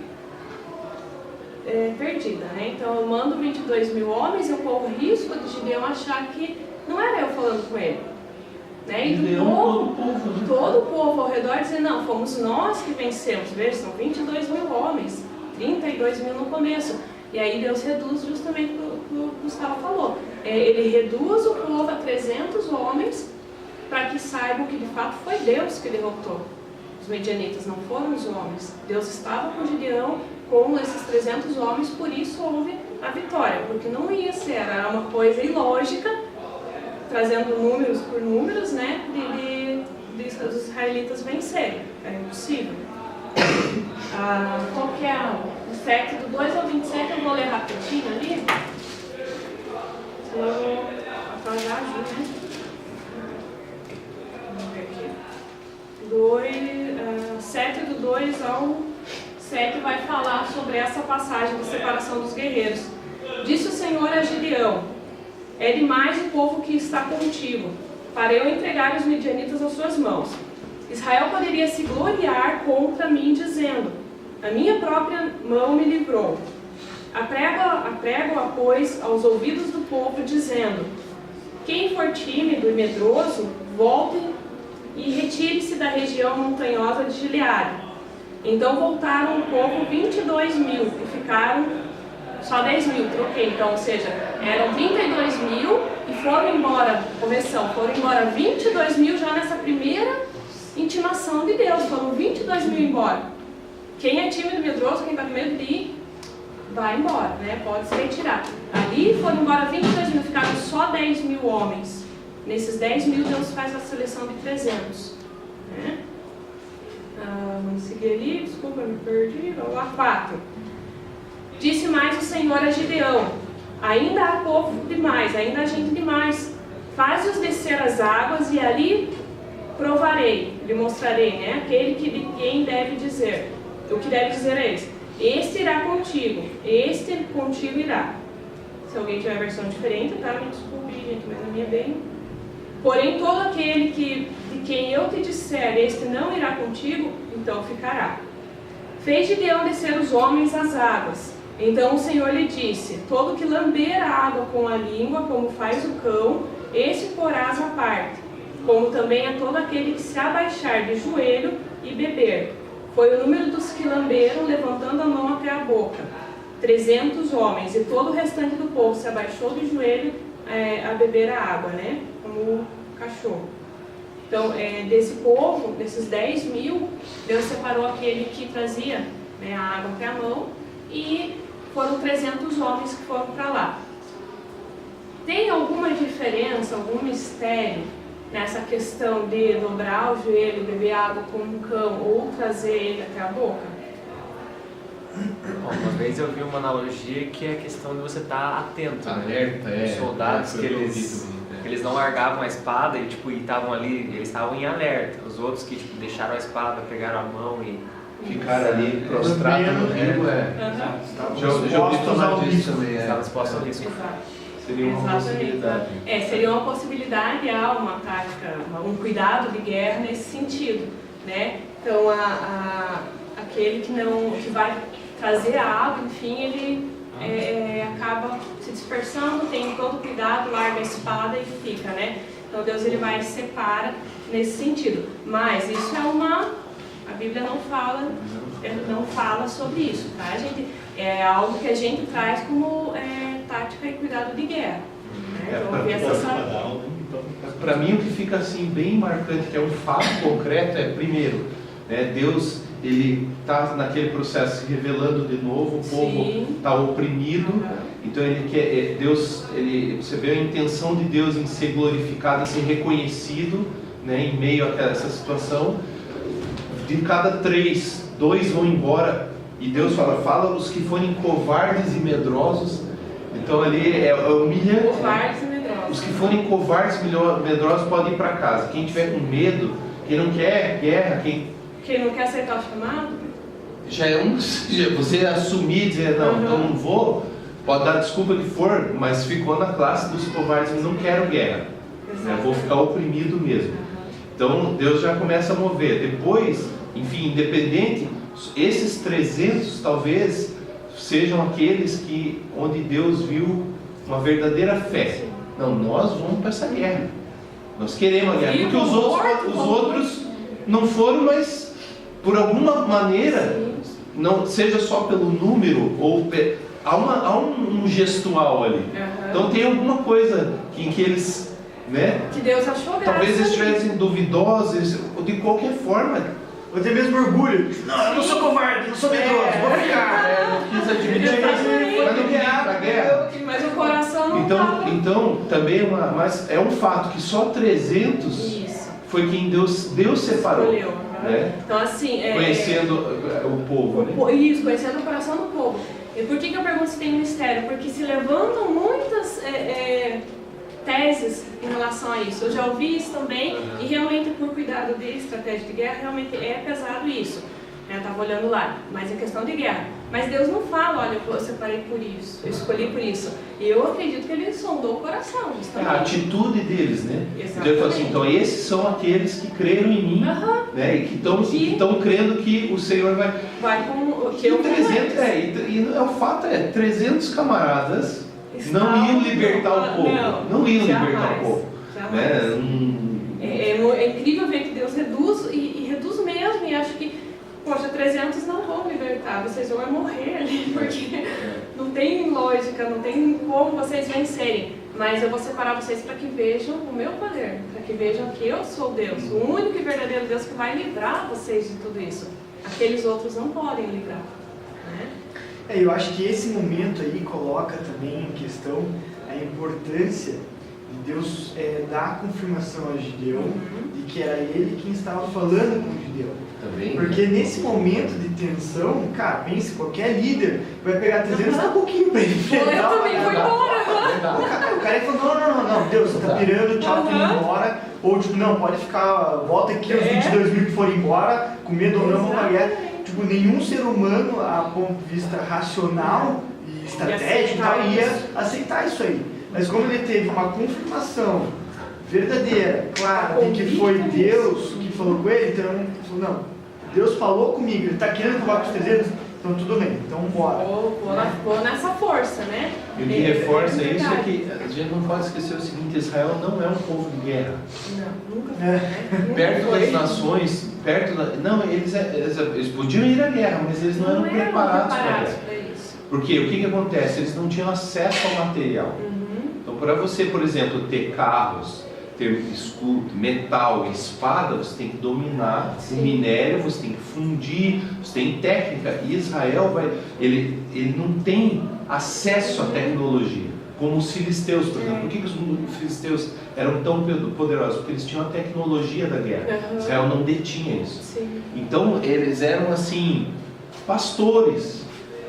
perdida, né? Então eu mando 22 mil homens e eu corro o risco de Gideão achar que não era eu falando com ele, né? E todo o povo ao redor dizer, não, fomos nós que vencemos. Veja, são 22 mil homens, 32 mil no começo. E aí Deus reduz justamente o que o Gustavo falou. Ele reduz o povo a 300 homens para que saibam que de fato foi Deus que derrotou os medianitas, não foram os homens. Deus estava com Gideão, com esses 300 homens, por isso houve a vitória, porque não ia ser, era uma coisa ilógica, trazendo números por números, né, de os israelitas vencerem, era impossível. Qual que é o 7, do 2 ao 27, eu vou ler rapidinho ali, senão eu vou atrasar junto, né? Vamos ver aqui. 7 do 2 ao 7 vai falar sobre essa passagem de separação dos guerreiros. Disse o Senhor a Gideão: é demais o povo que está contigo, para eu entregar os midianitas às suas mãos. Israel poderia se gloriar contra mim, dizendo: a minha própria mão me livrou. Aprego-a, pois, aos ouvidos do povo, dizendo: quem for tímido e medroso, volte e retire-se da região montanhosa de Gileade. Então voltaram o povo 22 mil e ficaram só 10 mil, troquei. Então, ou seja, eram 32 mil e foram embora, correção, foram embora 22 mil já nessa primeira intimação de Deus, foram 22 mil embora. Quem é tímido e medroso, quem está com medo de ir, vai embora, né? Pode se retirar. Ali foram embora 22 mil, ficaram só 10 mil homens. Nesses 10 mil, Deus faz a seleção de 300. Né? Vamos seguir ali, desculpa, me perdi. Vamos lá, 4. Disse mais o Senhor a Gideão: ainda há povo demais, ainda há gente demais. Faze-os descer as águas e ali provarei, lhe mostrarei, né? Aquele que de quem deve dizer. O que deve dizer é esse: este irá contigo, este contigo irá. Se alguém tiver a versão diferente, tá? Me desculpe, gente, mas a minha é bem Porém, todo aquele de quem eu te disser, este não irá contigo, então ficará. Fez Gideão descer os homens às águas. Então o Senhor lhe disse: todo que lamber a água com a língua, como faz o cão, esse porás à parte, como também a todo aquele que se abaixar de joelho e beber. Foi o número dos que lamberam, levantando a mão até a boca, 300 homens, e todo o restante do povo se abaixou de joelho a beber a água, né? Como cachorro. Então, desse povo, desses 10.000, Deus separou aquele que trazia, né, a água até a mão, e foram 300 homens que foram para lá. Tem alguma diferença, algum mistério nessa questão de dobrar o joelho, beber água como um cão ou trazer ele até a boca? Bom, uma vez eu vi uma analogia que é a questão de você estar atento, Alerta, né? Os soldados que eles não largavam a espada e tipo, estavam ali, eles estavam em alerta. Os outros que tipo, deixaram a espada, pegaram a mão e ficar ali prostrado no rio, já ouvi falar disso também. Estavam expostos ao risco. Exato. Seria uma possibilidade. Seria uma possibilidade, há uma tática, um cuidado de guerra nesse sentido, né? Então, aquele que vai trazer a água, enfim, ele acaba se dispersando, tem todo cuidado, larga a espada e fica, né? Então, Deus ele vai e separa nesse sentido. Mas isso a Bíblia não fala sobre isso, tá, gente? É algo que a gente traz como tática e cuidado de guerra. Né? Para mim, o que fica assim bem marcante, que é um fato concreto, primeiro, né, Deus ele está naquele processo se revelando de novo, o povo está oprimido, então ele quer, você vê a intenção de Deus em ser glorificado, em ser reconhecido, né, em meio a essa situação. De cada 3, 2 vão embora, e Deus fala os que forem covardes e medrosos. Então ali é humilhante. Covardes e medrosos. Os que forem covardes e medrosos podem ir para casa. Quem tiver com medo, quem não quer guerra, quem não quer aceitar o chamado, já você assumir, dizer não, então não vou, pode dar desculpa que for, mas ficou na classe dos covardes e não quero guerra. Eu vou ficar oprimido mesmo. Então Deus já começa a mover. Depois, enfim, independente, esses 300 talvez sejam aqueles onde Deus viu uma verdadeira fé. Não, nós vamos para essa guerra. Nós queremos a guerra. Porque os outros não foram, mas por alguma maneira, não seja só pelo número, ou há um gestual ali. Então tem alguma coisa em que eles, né? Que Deus achou graça. Talvez eles estivessem duvidosos, ou de qualquer forma. Ou até mesmo orgulho. Não, eu não sou covarde, não sou medroso, vou ficar. Não quis admitir, mas não queria ir para a guerra. Mas o coração não estava. Então também mas é um fato que só 300 foi quem Deus separou. Escolheu, né? Então assim... conhecendo o povo, né? Isso, conhecendo o coração do povo. E por que eu pergunto se tem mistério? Porque se levantam muitas teses em relação a isso. Eu já ouvi isso também, e realmente por cuidado de estratégia de guerra, realmente é pesado isso. Eu estava olhando lá, mas é questão de guerra. Mas Deus não fala, olha, eu separei por isso, eu escolhi por isso. E eu acredito que Ele sondou o coração. A atitude deles, né? Exatamente. Deus falou assim, então esses são aqueles que creram em mim, né? E que estão crendo que o Senhor vai com que eu 300, e o fato 300 camaradas não iam libertar o povo. Não iam libertar o povo. Né? É incrível ver que Deus reduz, e reduz mesmo, e acho que, poxa, 300 não vão libertar, vocês vão morrer ali, porque não tem lógica, não tem como vocês vencerem. Mas eu vou separar vocês para que vejam o meu poder, para que vejam que eu sou Deus, o único e verdadeiro Deus que vai livrar vocês de tudo isso. Aqueles outros não podem livrar, né? Eu acho que esse momento aí coloca também em questão a importância de Deus dar a confirmação a Gideão de que era ele quem estava falando com Gideão. Também, porque nesse momento de tensão, cara, pense, qualquer líder vai pegar 300 e pouquinho pra ele enfrentar. Eu também foi embora. O cara falou, não, Deus, você tá pirando, tchau, tô indo embora. Ou tipo, não, pode ficar, volta aqui os 22 mil que forem embora, com medo ou não, vamos pra guerra. Tipo, nenhum ser humano, a ponto de vista racional e estratégico, ia aceitar isso aí. Mas como ele teve uma confirmação verdadeira, clara, de que foi Deus que falou com ele, então ele falou, não, Deus falou comigo, ele está querendo acabar com os 300, então tudo bem, então bora. Vou nessa força, né? E o que reforça isso é que a gente não pode esquecer o seguinte: Israel não é um povo de guerra. Não, nunca foi, né? Perto das nações, não, eles podiam ir à guerra, mas eles não eram preparados para a guerra. Porque o que acontece? Eles não tinham acesso ao material. Então, para você, por exemplo, ter carros, ter escudo, metal, espada, você tem que dominar o minério, você tem que fundir, você tem técnica. E Israel ele não tem acesso à tecnologia, como os filisteus, por exemplo. Por que os filisteus eram tão poderosos? Porque eles tinham a tecnologia da guerra. Israel não detinha isso. Então, eles eram assim, pastores,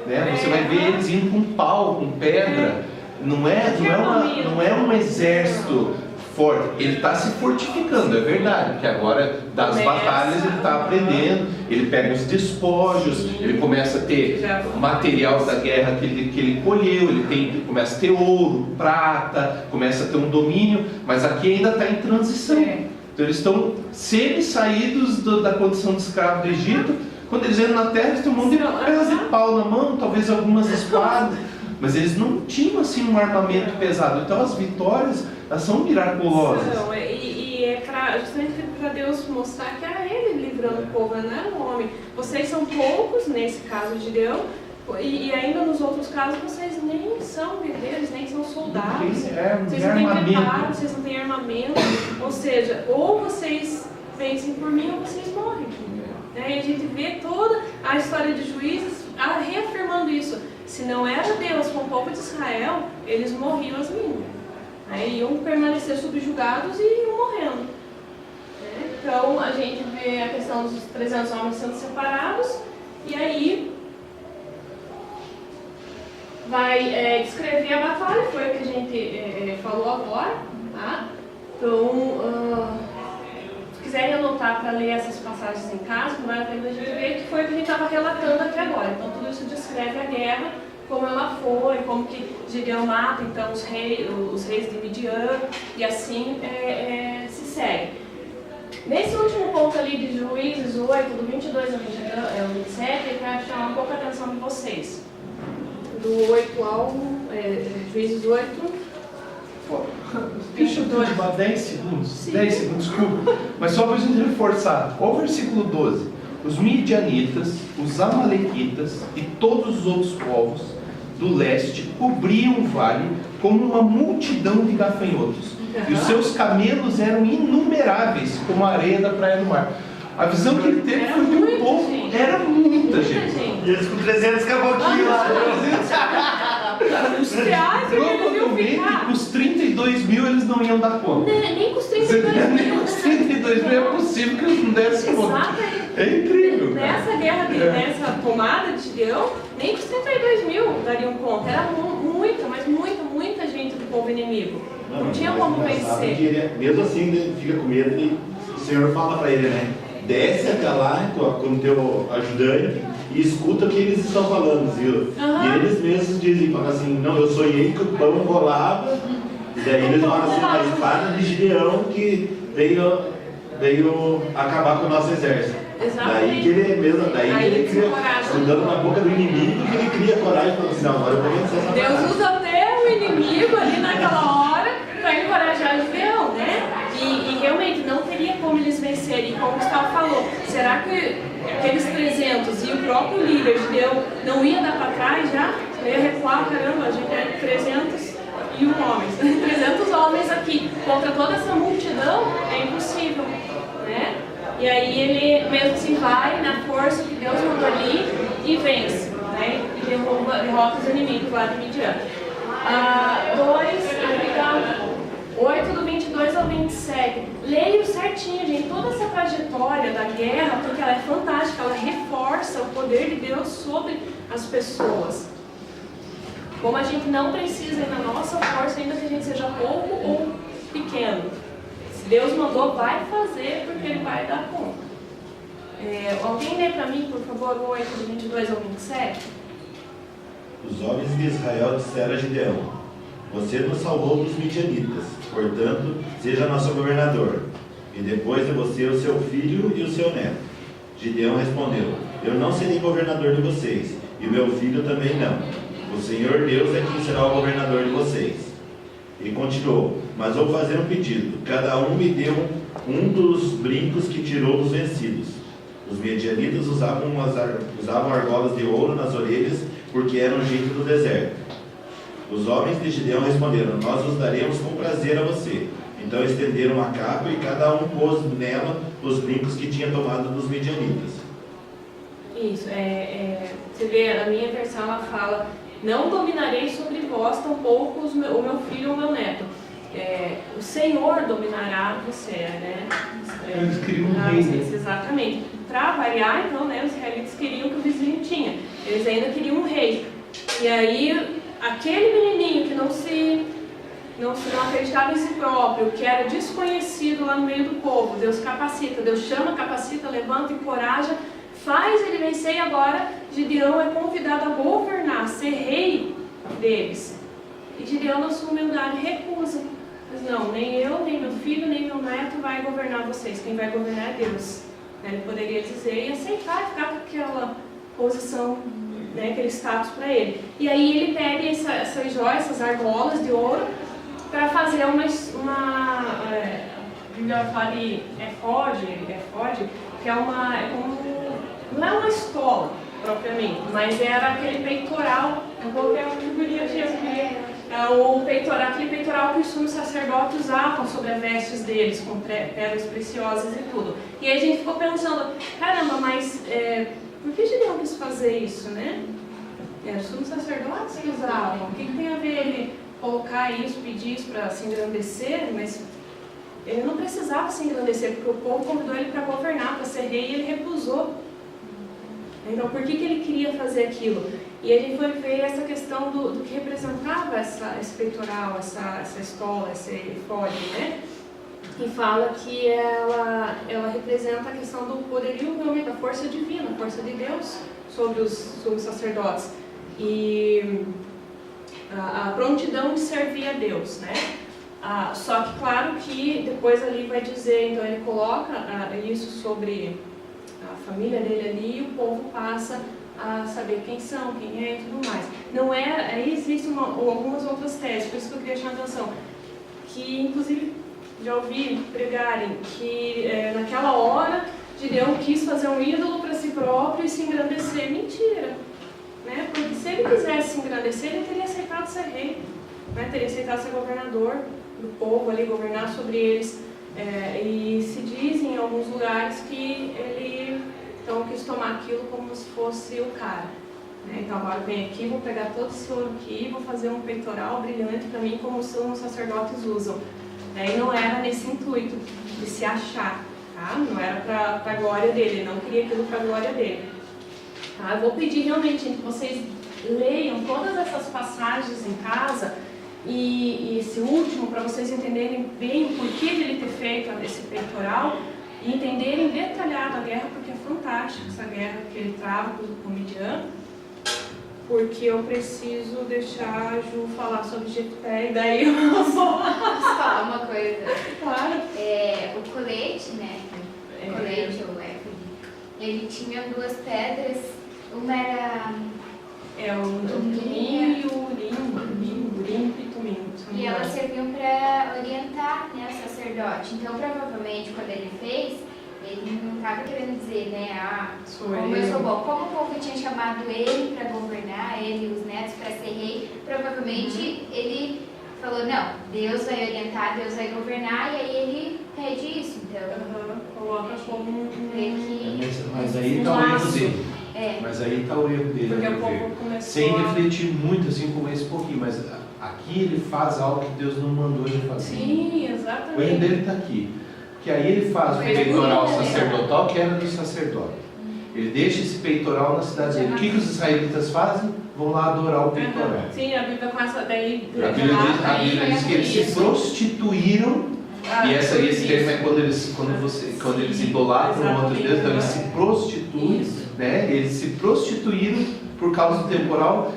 né? Você vai ver eles indo com pau, com pedra. Não é um exército forte. Ele está se fortificando, é verdade, porque agora das batalhas ele está aprendendo, ele pega os despojos, ele começa a ter material da guerra que ele colheu, ele começa a ter ouro, prata, começa a ter um domínio, mas aqui ainda está em transição. Então eles estão semi-saídos da condição de escravo do Egito. Quando eles entram na terra, eles têm um monte de pedaços de pau na mão, talvez algumas espadas, mas eles não tinham assim um armamento pesado. Então as vitórias, elas são miraculosas. E é justamente para Deus mostrar que era Ele livrando o povo, não era um homem. Vocês são poucos, nesse caso de Gideão, e ainda nos outros casos vocês nem são guerreiros, nem são soldados. Vocês não têm preparo, vocês não têm armamento. Ou seja, ou vocês vencem por mim ou vocês morrem. E a gente vê toda a história de Juízes reafirmando isso. Se não era Deus com o povo de Israel, eles morriam as mínimas. Iam permanecer subjugados e iam morrendo. Então a gente vê a questão dos 300 homens sendo separados, e aí vai descrever a batalha, foi o que a gente falou agora. Tá? Então, se quiserem anotar para ler essas passagens em casa, não é a gente ver que foi o que a gente estava relatando até agora. Então tudo isso descreve a guerra, como ela foi, como que Gideão mata então os reis de Midian, e assim se segue. Nesse último ponto ali de Juízes 8, do 22 ao 27, eu quero chamar um pouco a atenção de vocês. Do 8 ao Juízes 8. Deixa eu tomar 10 segundos. Sim. 10 segundos, desculpa. Mas só para a gente reforçar. Olha o versículo 12. Os midianitas, os amalequitas e todos os outros povos do leste cobriam o vale como uma multidão de gafanhotos. E os seus camelos eram inumeráveis, como a areia da praia do mar. A visão que ele teve foi de um povo, era muita gente. E eles com 300 cavaquinhos lá. Provavelmente com os 32 mil eles não iam dar conta. Nem com os 32 mil. Nem com os 32 mil é possível que eles não dessem conta. É incrível. Nessa guerra, nessa tomada de Gideão, nem com os 32 mil dariam conta. Era muita gente do povo inimigo. Não tinha como vencer. Mesmo assim, ele fica com medo e o Senhor fala para ele, né? Desce até lá com o teu ajudante e escuta o que eles estão falando, viu? E eles mesmos dizem, falam assim, não, eu sonhei que o pão rolava, e daí eles falam assim, a espada de Gideão que veio acabar com o nosso exército. Exatamente. Daí ele cria, andando na boca do inimigo, que ele cria coragem para assim, não, agora eu vou vencer essa batalha. Deus usa até o inimigo ali naquela hora para encorajar Gideão, né? E realmente não teria como eles vencerem, como o Gustavo falou. Será que aqueles 300 e o próprio líder Gideão não ia dar para trás já? Ia recuar, caramba, a gente é 301 homens. 300 homens aqui contra toda essa multidão é impossível, né? E aí ele mesmo assim vai na força que Deus mandou ali e vence, né? E derrota os inimigos lá de Midian. 8 do 22 ao 27. Leio certinho, gente, toda essa trajetória da guerra, porque ela é fantástica, ela reforça o poder de Deus sobre as pessoas. Como a gente não precisa ir na nossa força, ainda que a gente seja pouco ou pequeno. Se Deus mandou, vai fazer, porque Ele vai dar conta. Alguém lê para mim, por favor, o 8 do 22 ao 27? Os homens de Israel disseram a Gideão, você nos salvou dos midianitas, portanto, seja nosso governador. E depois de você, o seu filho e o seu neto. Gideão respondeu: eu não serei governador de vocês, e meu filho também não. O Senhor Deus é quem será o governador de vocês. E continuou: mas vou fazer um pedido. Cada um me dê um dos brincos que tirou dos vencidos. Os medianitas usavam argolas de ouro nas orelhas, porque eram jeito do deserto. Os homens de Gideão responderam: nós os daremos com prazer a você. Então estenderam a capa e cada um pôs nela os brincos que tinha tomado dos medianitas. Isso, você vê, a minha versão ela fala: não dominarei sobre vós, tampouco o meu filho ou o meu neto. O Senhor dominará você, né? Eles queriam um rei, né? Exatamente. Para variar, então, né, os israelitas queriam que o vizinho tinha. Eles ainda queriam um rei. E aí, aquele menininho que não acreditava em si próprio, que era desconhecido lá no meio do povo, Deus capacita, Deus chama, capacita, levanta, encoraja, faz ele vencer, e agora Gideão é convidado a governar, a ser rei deles. E Gideão, na sua humildade, recusa. Mas não, nem eu, nem meu filho, nem meu neto vai governar vocês. Quem vai governar é Deus. Ele poderia dizer e aceitar, ficar com aquela posição, né, aquele status para ele. E aí ele pega essas joias, essas argolas de ouro, para fazer Bíblia fala de efode, que não é uma estola propriamente, mas era aquele peitoral, aquele peitoral que os sumos sacerdotes usavam sobre as vestes deles, com pedras preciosas e tudo. E aí a gente ficou pensando: caramba, mas por que Gideão quis fazer isso, né? Os sumos sacerdotes que usavam. O que tem a ver ele colocar isso, pedir isso para se engrandecer? Mas ele não precisava se engrandecer, porque o povo convidou ele para governar, para ser rei, e ele recusou. Então, por que ele queria fazer aquilo? E a gente foi ver essa questão do que representava esse peitoral, essa estola, esse efode, né? E fala que ela representa a questão do poderio, realmente, da força divina, a força de Deus sobre os sacerdotes. E a prontidão de servir a Deus, né? Só que, claro que depois ali vai dizer, então ele coloca isso sobre a família dele ali, e o povo passa a saber quem são, quem é e tudo mais. Não é, aí existem algumas outras teses, por isso que eu queria chamar a atenção, que inclusive já ouvi pregarem que naquela hora Gideão quis fazer um ídolo para si próprio e se engrandecer. Mentira, né? Porque se ele quisesse se engrandecer, ele teria aceitado ser rei, né? Teria aceitado ser governador do povo ali, governar sobre eles. E se diz em alguns lugares que ele então quis tomar aquilo como se fosse o cara, né? Então agora vem aqui, vou pegar todo esse ouro aqui, vou fazer um peitoral brilhante para mim, como os sacerdotes usam. E não era nesse intuito de se achar, tá? Não era para a glória dele, ele não queria aquilo para a glória dele. Tá? Eu vou pedir realmente que vocês leiam todas essas passagens em casa, e esse último, para vocês entenderem bem o porquê de ele ter feito esse peitoral e entenderem detalhado a guerra, porque é fantástica essa guerra que ele trava com o Midian, porque eu preciso deixar a Ju falar sobre Jefté, e daí eu vou falar uma coisa. Claro. O colete, né? O colete, ou éfode, ele tinha duas pedras, uma era... o tumim e o urim e tumim. E elas serviam para orientar, né, o sacerdote. Então, provavelmente, quando ele fez, ele não estava querendo dizer, né, como eu sou bom. Como o povo tinha chamado ele para governar, ele e os netos para ser rei, provavelmente ele falou: não, Deus vai orientar, Deus vai governar, e aí ele pede isso. Então, coloca como mas aí está o erro dele. Mas aí está o erro dele. Porque o povo começou sem refletir muito, assim como esse pouquinho, mas aqui ele faz algo que Deus não mandou ele fazer. Sim, exatamente. O erro dele está aqui. Que aí ele faz o peitoral sacerdotal, que era do sacerdote. Ele deixa esse peitoral na cidade dele. O que os israelitas fazem? Vão lá adorar o peitoral. Sim, a Bíblia começa daí. A Bíblia diz que eles se prostituíram. E esse termo é quando eles idolatram o outro Deus, então eles se prostituem, né? Eles se prostituíram por causa do temporal,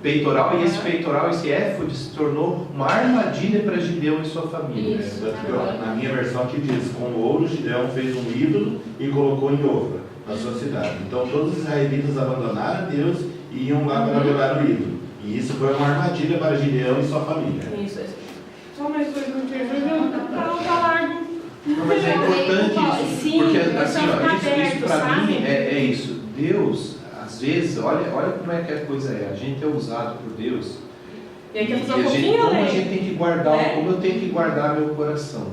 peitoral, e esse peitoral, esse éfode, se tornou uma armadilha para Gideão e sua família. Isso. Na minha versão aqui diz, com ouro Gideão fez um ídolo e colocou em Ofra, na sua cidade. Então todos os israelitas abandonaram Deus e iam lá para adorar o ídolo. E isso foi uma armadilha para Gideão e sua família. Isso. Só mais 2 minutinhos, tá largo. Não, mas é importante isso, Sim, porque então assim, fica ó, isso aberto, para sabe? mim é isso. Deus, às vezes, olha como é que a coisa é. A gente é usado por Deus. E aí quer fazer um a gente, pouquinho como a além. gente tem que guardar, né? como eu tenho que guardar meu coração.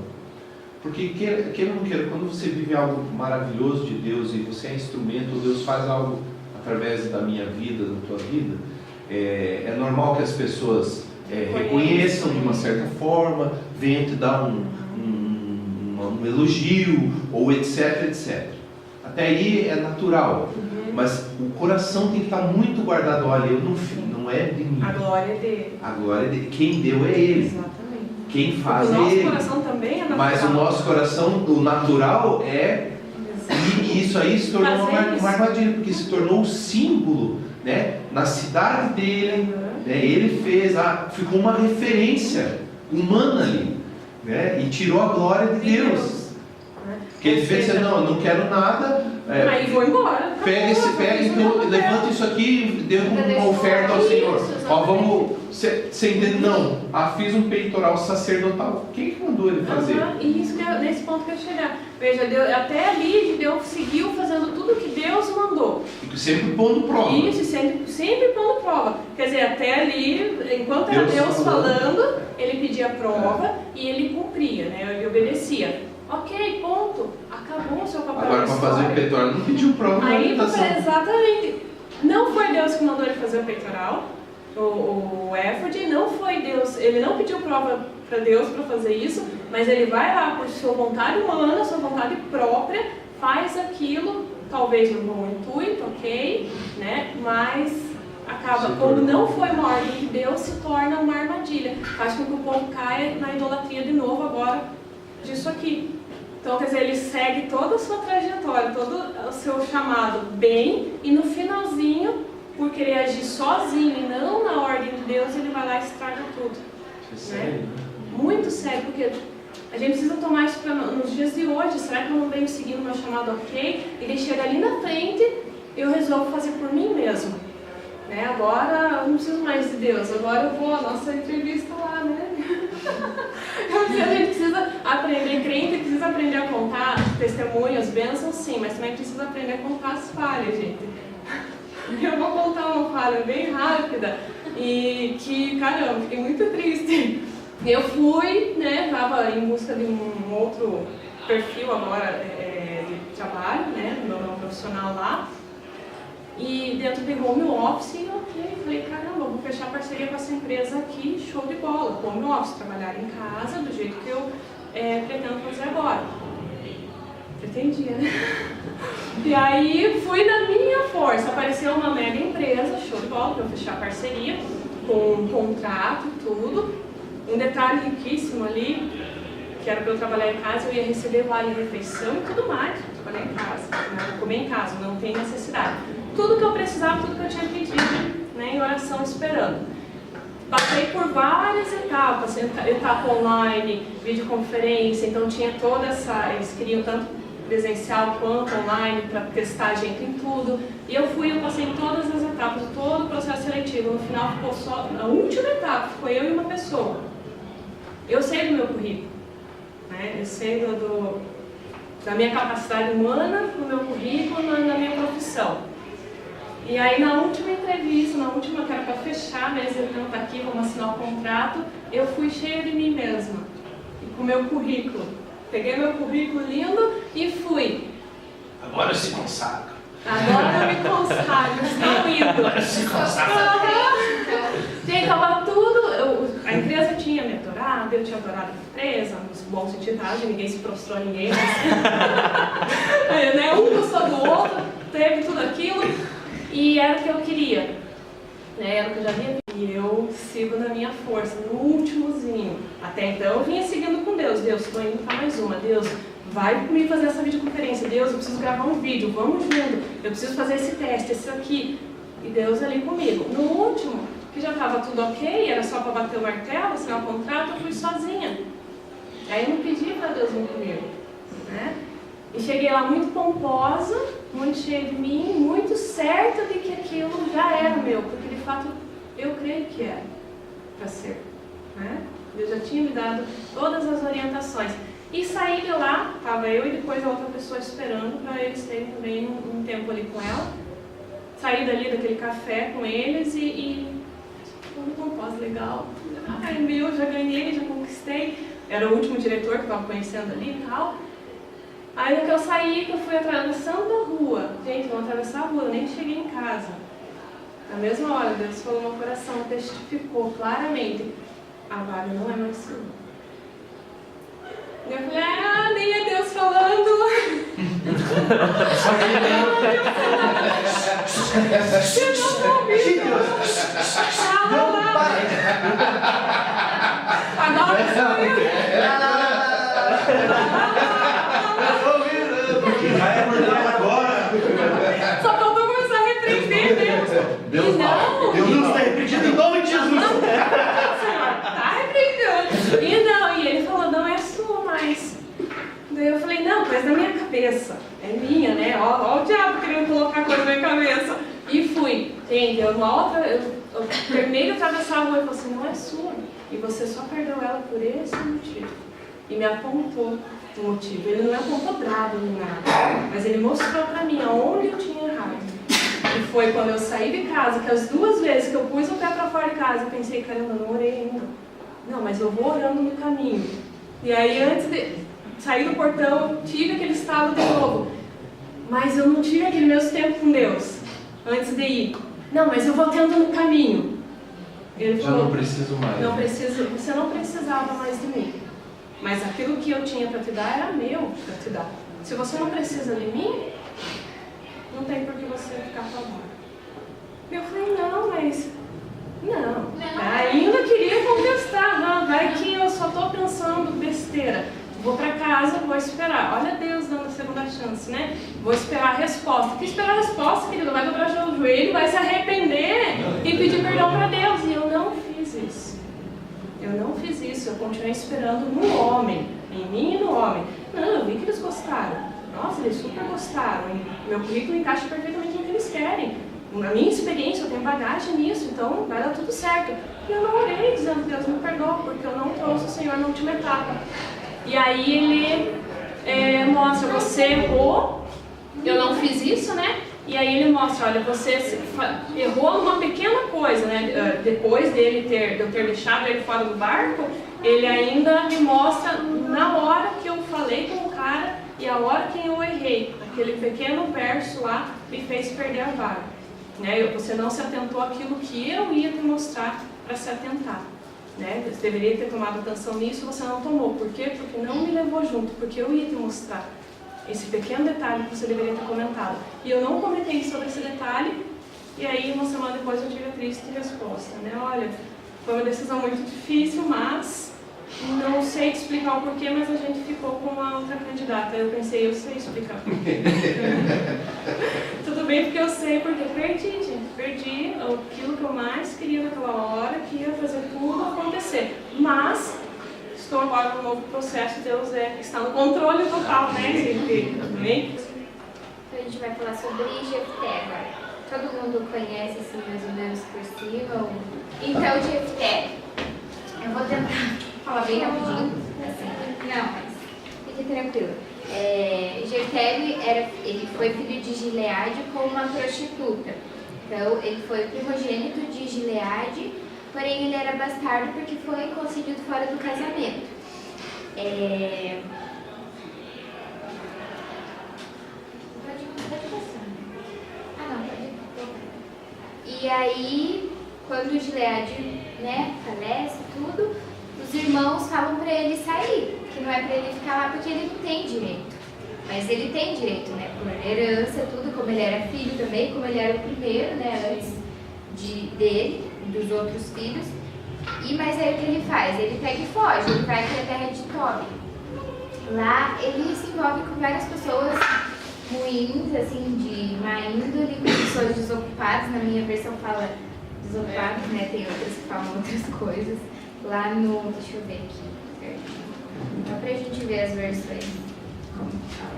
Porque queira ou não queira, quando você vive algo maravilhoso de Deus e você é instrumento, ou Deus faz algo através da minha vida, da tua vida, é normal que as pessoas reconheçam de uma certa forma, venham te dar um elogio, ou etc, etc. Até aí é natural, mas o coração tem que estar muito guardado. Olha, eu não é de mim. A glória é dele. A glória é dele. Quem deu é ele. Exatamente. Quem faz o é nosso ele. coração também é natural. Mas o nosso coração, o natural é... E isso aí se tornou uma armadilha, porque se tornou o símbolo, né? Na cidade dele, né? Ele fez, ficou uma referência humana ali, né? E tirou a glória de Deus. Porque ele fez assim, não quero nada. Aí vou embora. Pega, então, levanta isso aqui, dê uma oferta ao Senhor. Ó, vamos. Você entende? Não. Fiz um peitoral sacerdotal. Quem que mandou ele fazer? Isso que é nesse ponto que eu ia chegar. Veja, Deus, até ali Deus seguiu fazendo tudo que Deus mandou. E sempre pondo prova. Isso, sempre pondo prova. Quer dizer, até ali, enquanto era Deus falando, ele pedia prova e ele cumpria, né? Ele obedecia. Ok, ponto. Acabou o seu papel. Agora, para fazer o peitoral, não pediu prova na Aí, meditação. exatamente. Não foi Deus que mandou ele fazer o peitoral, o éfode, não foi Deus. Ele não pediu prova para Deus para fazer isso, mas ele vai lá por sua vontade humana, sua vontade própria, faz aquilo, talvez no bom intuito, ok, né? Mas acaba, quando não foi uma ordem de Deus, se torna uma armadilha. Faz com que o povo caia na idolatria de novo agora disso aqui. Então, quer dizer, ele segue toda a sua trajetória, todo o seu chamado bem, e no finalzinho, por querer agir sozinho e não na ordem de Deus, ele vai lá e estraga tudo. Isso é sério, né? Muito sério, porque a gente precisa tomar isso nos dias de hoje. Será que eu não venho seguindo o meu chamado ok? E ele chega ali na frente, eu resolvo fazer por mim mesmo. Né? Agora eu não preciso mais de Deus, agora eu vou à nossa entrevista lá, né? A gente precisa aprender, crente precisa aprender a contar testemunhos, bênçãos, sim, mas também precisa aprender a contar as falhas, gente. Eu vou contar uma falha bem rápida e que, caramba, fiquei muito triste. Eu fui, né, estava em busca de um outro perfil agora de trabalho, né, no meu profissional lá. E dentro de home office, eu falei, caramba, eu vou fechar parceria com essa empresa aqui, show de bola, home office, trabalhar em casa do jeito que eu pretendo fazer agora. Pretendia, né? E aí fui na minha força, apareceu uma mega empresa, show de bola, para eu fechar parceria, com um contrato e tudo. Um detalhe riquíssimo ali, que era para eu trabalhar em casa, eu ia receber vale-refeição e tudo mais, trabalhar em casa, né? Comer em casa, não tem necessidade. Tudo que eu precisava, tudo que eu tinha pedido, né, em oração, esperando. Passei por várias etapas, etapa online, videoconferência, então tinha toda essa, eles queriam tanto presencial quanto online para testar a gente em tudo. E eu passei em todas as etapas, todo o processo seletivo. No final ficou só, na última etapa, ficou eu e uma pessoa. Eu sei do meu currículo, né? Eu sei da minha capacidade humana, no meu currículo, na minha profissão. E aí na última entrevista, na última que era para fechar mesmo, ele não está aqui, vamos assinar o contrato, eu fui cheia de mim mesma, e com o meu currículo. Peguei meu currículo lindo e fui. Agora se consagra. Agora eu me consagro, estou indo. Agora se consagra. Gente, estava tudo. A empresa tinha me adorado, eu tinha adorado a empresa, nos bons sentidos, ninguém se prostrou a ninguém. Mas, né, um gostou do outro, teve tudo aquilo. E era o que eu queria, né? Era o que eu já havia visto. E eu sigo na minha força, no últimozinho. Até então eu vinha seguindo com Deus. Deus, estou indo para mais uma. Deus, vai comigo fazer essa videoconferência. Deus, eu preciso gravar um vídeo, vamos junto. Eu preciso fazer esse teste, esse aqui. E Deus ali comigo. No último, que já estava tudo ok, era só para bater o martelo, assinar o contrato, eu fui sozinha. Aí eu não pedi para Deus vir comigo, né? E cheguei lá muito pomposa, muito cheia de mim, muito certa de que aquilo já era meu, porque de fato eu creio que era para ser, né? Deus já tinha me dado todas as orientações. E saí de lá, estava eu e depois a outra pessoa esperando para eles terem também um tempo ali com ela. Saí dali daquele café com eles e muito pomposa, legal. Ai meu, já ganhei, já conquistei. Era o último diretor que eu estava conhecendo ali e tal. Aí no que eu saí, que eu fui atravessando a rua. Gente, vamos atravessar a rua, eu nem cheguei em casa. Na mesma hora, Deus falou no meu coração, testificou claramente: a vaga não é mais sua. E eu falei, nem é Deus falando. Você não ouviu? Calma lá. Agora sou eu. Vai acordar agora. Só faltou começar a repreender Deus. Deus não. Deus está repreendido em nome de Jesus. Tá repreendendo. E ele falou, não é sua mais. Daí eu falei, não, mas na minha cabeça. É minha, né? Ó o diabo querendo colocar coisa na minha cabeça. E fui. Gente, eu terminei de atravessar a rua e falei assim, não é sua. E você só perdeu ela por esse motivo. E me apontou o motivo. Ele não me apontou bravo nem nada. Mas ele mostrou pra mim aonde eu tinha errado. E foi quando eu saí de casa, que as 2 vezes que eu pus o pé pra fora de casa, eu pensei, caramba, eu não orei ainda. Não, mas eu vou orando no caminho. E aí antes de sair do portão, eu tive aquele estado de novo. Mas eu não tive aquele mesmo tempo com Deus, antes de ir. Não, mas eu vou tendo no caminho. Ele falou, já não preciso mais. Não preciso, você não precisava mais de mim. Mas aquilo que eu tinha para te dar era meu para te dar. Se você não precisa de mim, não tem por que você ficar falando. Eu falei, não, mas... Não. Ainda queria contestar. Vai que eu só estou pensando besteira. Vou para casa, vou esperar. Olha Deus dando a segunda chance, né? Vou esperar a resposta. Que esperar a resposta, querido? Vai dobrar o joelho, vai se arrepender e pedir perdão para Deus. E eu não fiz isso. Eu não fiz isso. Eu continuei esperando no homem. Em mim e no homem. Não, eu vi que eles gostaram. Nossa, eles super gostaram. Meu currículo encaixa perfeitamente no que eles querem. Na minha experiência, eu tenho bagagem nisso, então vai dar tudo certo. E eu não orei dizendo, Deus me perdoa, porque eu não trouxe o Senhor na última etapa. E aí ele mostra, você errou, eu não fiz isso, né? E aí ele mostra, olha, você errou numa pequena coisa, né? Depois de eu ter deixado ele fora do barco, ele ainda me mostra na hora que eu falei com o cara e a hora que eu errei. Aquele pequeno verso lá me fez perder a vaga. Né? Você não se atentou àquilo que eu ia te mostrar para se atentar. Né? Você deveria ter tomado atenção nisso, você não tomou. Por quê? Porque não me levou junto, porque eu ia te mostrar esse pequeno detalhe que você deveria ter comentado. E eu não comentei sobre esse detalhe, e aí uma semana depois eu tive a triste resposta. Né? Olha, foi uma decisão muito difícil, mas não sei te explicar o porquê, mas a gente ficou com a outra candidata. Eu pensei, eu sei explicar porquê. Tudo bem, porque eu sei, porque perdi, gente. Perdi aquilo que eu mais queria naquela hora, que ia fazer tudo acontecer. Mas estou agora num novo processo, Deus está no controle total, né, gente? Amém? Então a gente vai falar sobre Jefté agora. Todo mundo conhece, assim, mais ou menos por cima. Então, Jefté, eu vou tentar falar bem rapidinho, assim. Não, mas fique tranquilo. Jefté, ele foi filho de Gileade com uma prostituta. Então, ele foi primogênito de Gileade, porém ele era bastardo porque foi concebido fora do casamento. Pode passar. Ah, não, pode. E aí, quando Gileade, né, falece tudo, os irmãos falam pra ele sair, que não é pra ele ficar lá porque ele não tem direito. Mas ele tem direito, né, por herança, tudo, como ele era filho também, como ele era o primeiro, né, antes dele, dos outros filhos. Mas aí o que ele faz? Ele pega e foge, ele vai para a terra de Tobi. Lá ele se envolve com várias pessoas ruins, assim, de má índole, com pessoas desocupadas, na minha versão fala desocupados, né? Tem outras que falam outras coisas. Lá no... Deixa eu ver aqui. Só pra gente ver as versões. Como fala.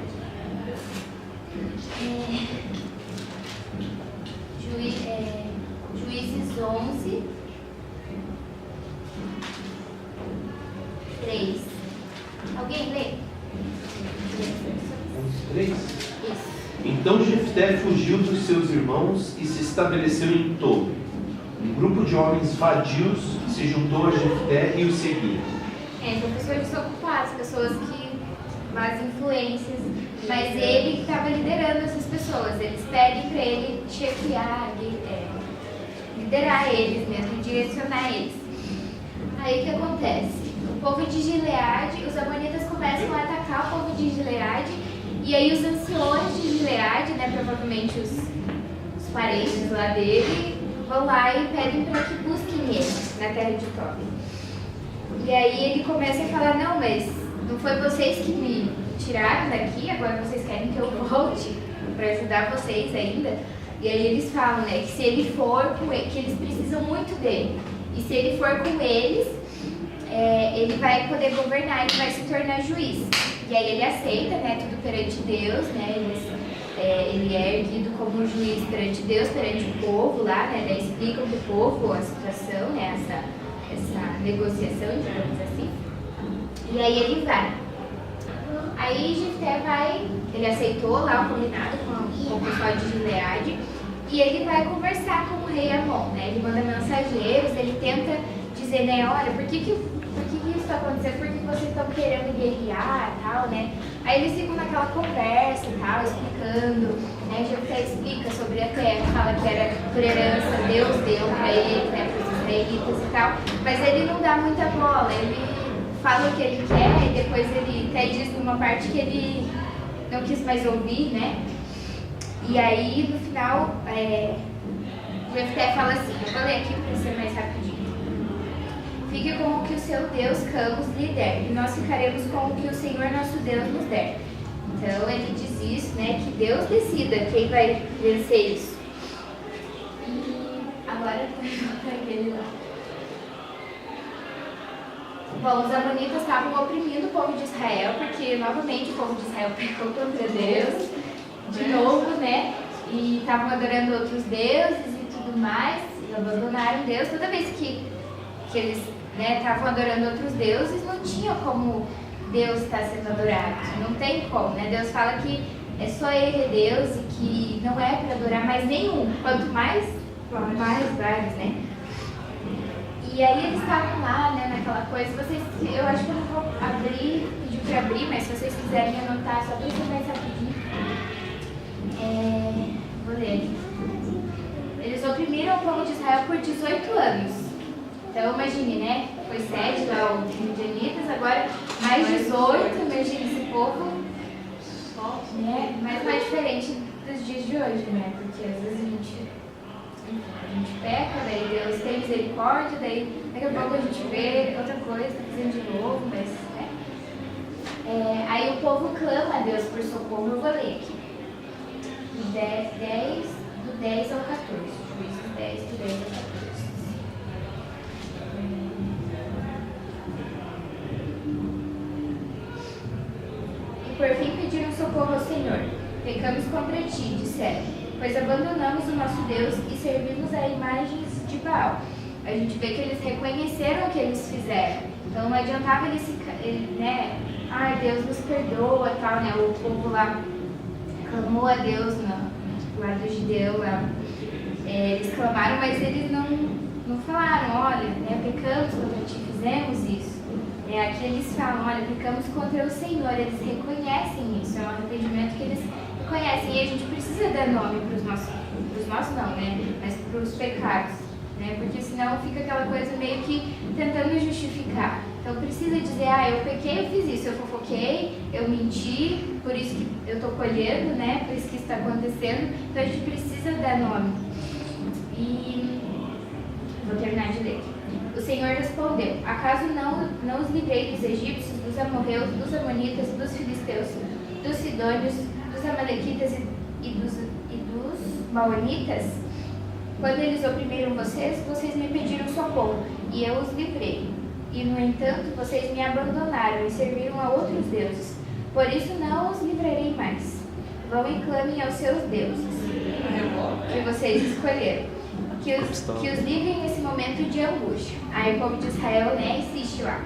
Juízes 11, 3. Alguém lê? 3. Isso. Então Jefté fugiu dos seus irmãos e se estabeleceu em Tob. Um grupo de homens vadios se juntou a Jefté e o seguiu. Então pessoas desocupadas, pessoas que más influências, mas ele estava liderando essas pessoas. Eles pedem para ele chefiar, liderar eles mesmo, direcionar eles. Aí o que acontece? O povo de Gileade, os amonitas começam a atacar o povo de Gileade, e aí os anciões de Gileade, né, provavelmente os parentes lá dele, vão lá e pedem para que busquem ele na terra de Tob. E aí ele começa a falar, não, mas não foi vocês que me tiraram daqui, agora vocês querem que eu volte para ajudar vocês ainda. E aí eles falam, né, que se ele for com ele, que eles precisam muito dele. E se ele for com eles, ele vai poder governar, ele vai se tornar juiz. E aí ele aceita, né, tudo perante Deus, né, ele é erguido como juiz perante Deus, perante o povo lá, né, daí explicam para o povo a situação, né, essa negociação, digamos assim. E aí ele vai. Aí Jefté vai, ele aceitou lá o combinado com o pessoal de Gileade, e ele vai conversar com o rei Amon, né, ele manda mensageiros, ele tenta dizer, né, olha, por que isso está acontecendo, por que vocês estão querendo guerrear e tal, né? Aí eles ficam naquela conversa e tal, explicando, né? Jefté explica sobre a terra, fala que era por herança, Deus deu para ele, né, para os israelitas e tal, mas ele não dá muita bola, ele fala o que ele quer e depois ele até diz numa parte que ele não quis mais ouvir, né? E aí no final, Jefté fala assim, eu vou ler aqui para ser mais rapidinho. Fique com o que o seu Deus, Camus, lhe der, e nós ficaremos com o que o Senhor nosso Deus nos der. Então ele diz isso, né, que Deus decida quem vai vencer isso. E agora para aquele lá. Bom, os amonitas estavam oprimindo o povo de Israel, porque novamente o povo de Israel pecou contra Deus, de novo, né, e estavam adorando outros deuses e tudo mais, e abandonaram Deus. Toda vez que eles estavam adorando outros deuses, não tinha como Deus estar sendo adorado, não tem como, né? Deus fala que é só Ele é Deus e que não é para adorar mais nenhum, quanto mais vários, né? E aí eles estavam lá, né, naquela coisa, eu acho que eu não vou pedir para abrir, mas se vocês quiserem anotar, só para ser mais rapidinho, vou ler. Eles oprimiram o povo de Israel por 18 anos. Então imagine, né? Foi 7 lá os midianitas, agora mais 18, imagine esse povo, né? Mas não é diferente dos dias de hoje, né? Porque às vezes a gente peca, daí Deus tem misericórdia, daí daqui a pouco a gente vê outra coisa, tá fazendo de novo, mas, né? Aí o povo clama a Deus por socorro, eu vou ler aqui. Do 10 ao 14, Juízes 10, do 10 ao 14. Por fim pediram socorro ao Senhor. Pecamos contra ti, disseram, pois abandonamos o nosso Deus e servimos a imagens de Baal. A gente vê que eles reconheceram o que eles fizeram. Então não adiantava eles, né? Ai, Deus nos perdoa, tal, né? O povo lá clamou a Deus lá do Gideão, lá. Eles clamaram, mas eles não falaram, olha, né? Pecamos contra ti, fizemos isso. Aqui eles falam, olha, pecamos contra o Senhor, eles reconhecem isso, é um arrependimento que eles reconhecem, e a gente precisa dar nome para os nossos não, né, mas para os pecados, né, porque senão fica aquela coisa meio que tentando justificar. Então precisa dizer, eu pequei, eu fiz isso, eu fofoquei, eu menti, por isso que eu estou colhendo, né, por isso que isso está acontecendo, então a gente precisa dar nome. E vou terminar de ler. O Senhor respondeu, acaso não os livrei dos egípcios, dos amorreus, dos amonitas, dos filisteus, dos sidônios, dos amalequitas e dos maonitas? Quando eles oprimiram vocês, vocês me pediram socorro, e eu os livrei. E, no entanto, vocês me abandonaram e serviram a outros deuses. Por isso não os livrarei mais. Vão e clamem aos seus deuses, que vocês escolheram, que os livrem nesse momento de angústia. Aí o povo de Israel, né, insiste lá.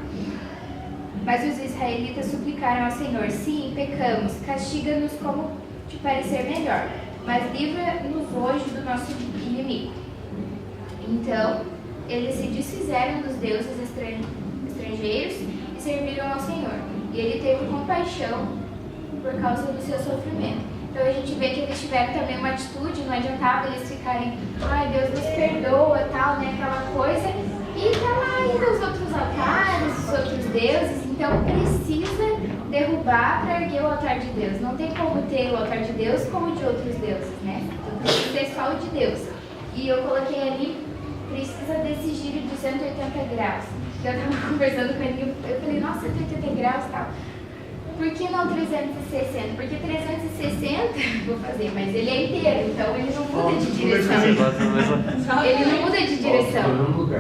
Mas os israelitas suplicaram ao Senhor: sim, pecamos, castiga-nos como te parecer melhor, mas livra-nos hoje do nosso inimigo. Então, eles se desfizeram dos deuses estrangeiros e serviram ao Senhor. E ele teve compaixão por causa do seu sofrimento. Então a gente vê que eles tiveram também uma atitude, não adiantava eles ficarem, ai, Deus nos perdoa, tal, né, aquela coisa, e tá lá ainda os outros altares, os outros deuses. Então precisa derrubar para erguer o altar de Deus. Não tem como ter o altar de Deus como o de outros deuses, né? Então precisa ter só o de Deus. E eu coloquei ali, precisa desse giro de 180 graus. Eu tava conversando com ele, eu falei, nossa, 180 graus e tal. Por que não 360? Porque 360, vou fazer, mas ele é inteiro, então ele não muda de direção. Ele não muda de direção.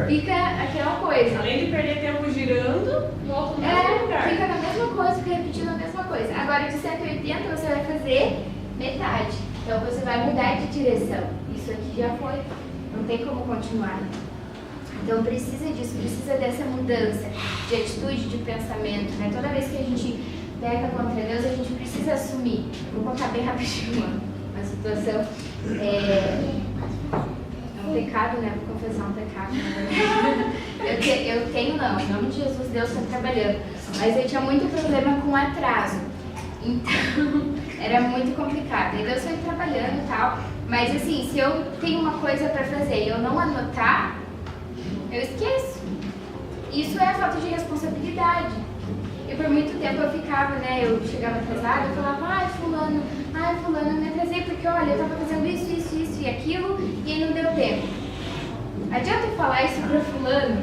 Fica aquela coisa. Além de perder tempo girando, volta no mesmo lugar. Fica na mesma coisa, fica repetindo a mesma coisa. Agora de 180 você vai fazer metade. Então você vai mudar de direção. Isso aqui já foi. Não tem como continuar. Então precisa disso, precisa dessa mudança de atitude, de pensamento, né? Toda vez que a gente peca contra Deus, a gente precisa assumir. Vou contar bem rapidinho uma situação. É um pecado, né? Vou confessar um pecado, na verdade. Eu tenho não, em nome de Jesus, Deus está trabalhando. Mas eu tinha muito problema com atraso. Então, era muito complicado. E Deus foi trabalhando e tal. Mas assim, se eu tenho uma coisa para fazer e eu não anotar, eu esqueço. Isso é falta de responsabilidade. E por muito tempo eu ficava, né, eu chegava atrasada, eu falava, ai fulano, eu me atrasei porque, olha, eu tava fazendo isso e aquilo, e aí não deu tempo. Adianta eu falar isso pra fulano?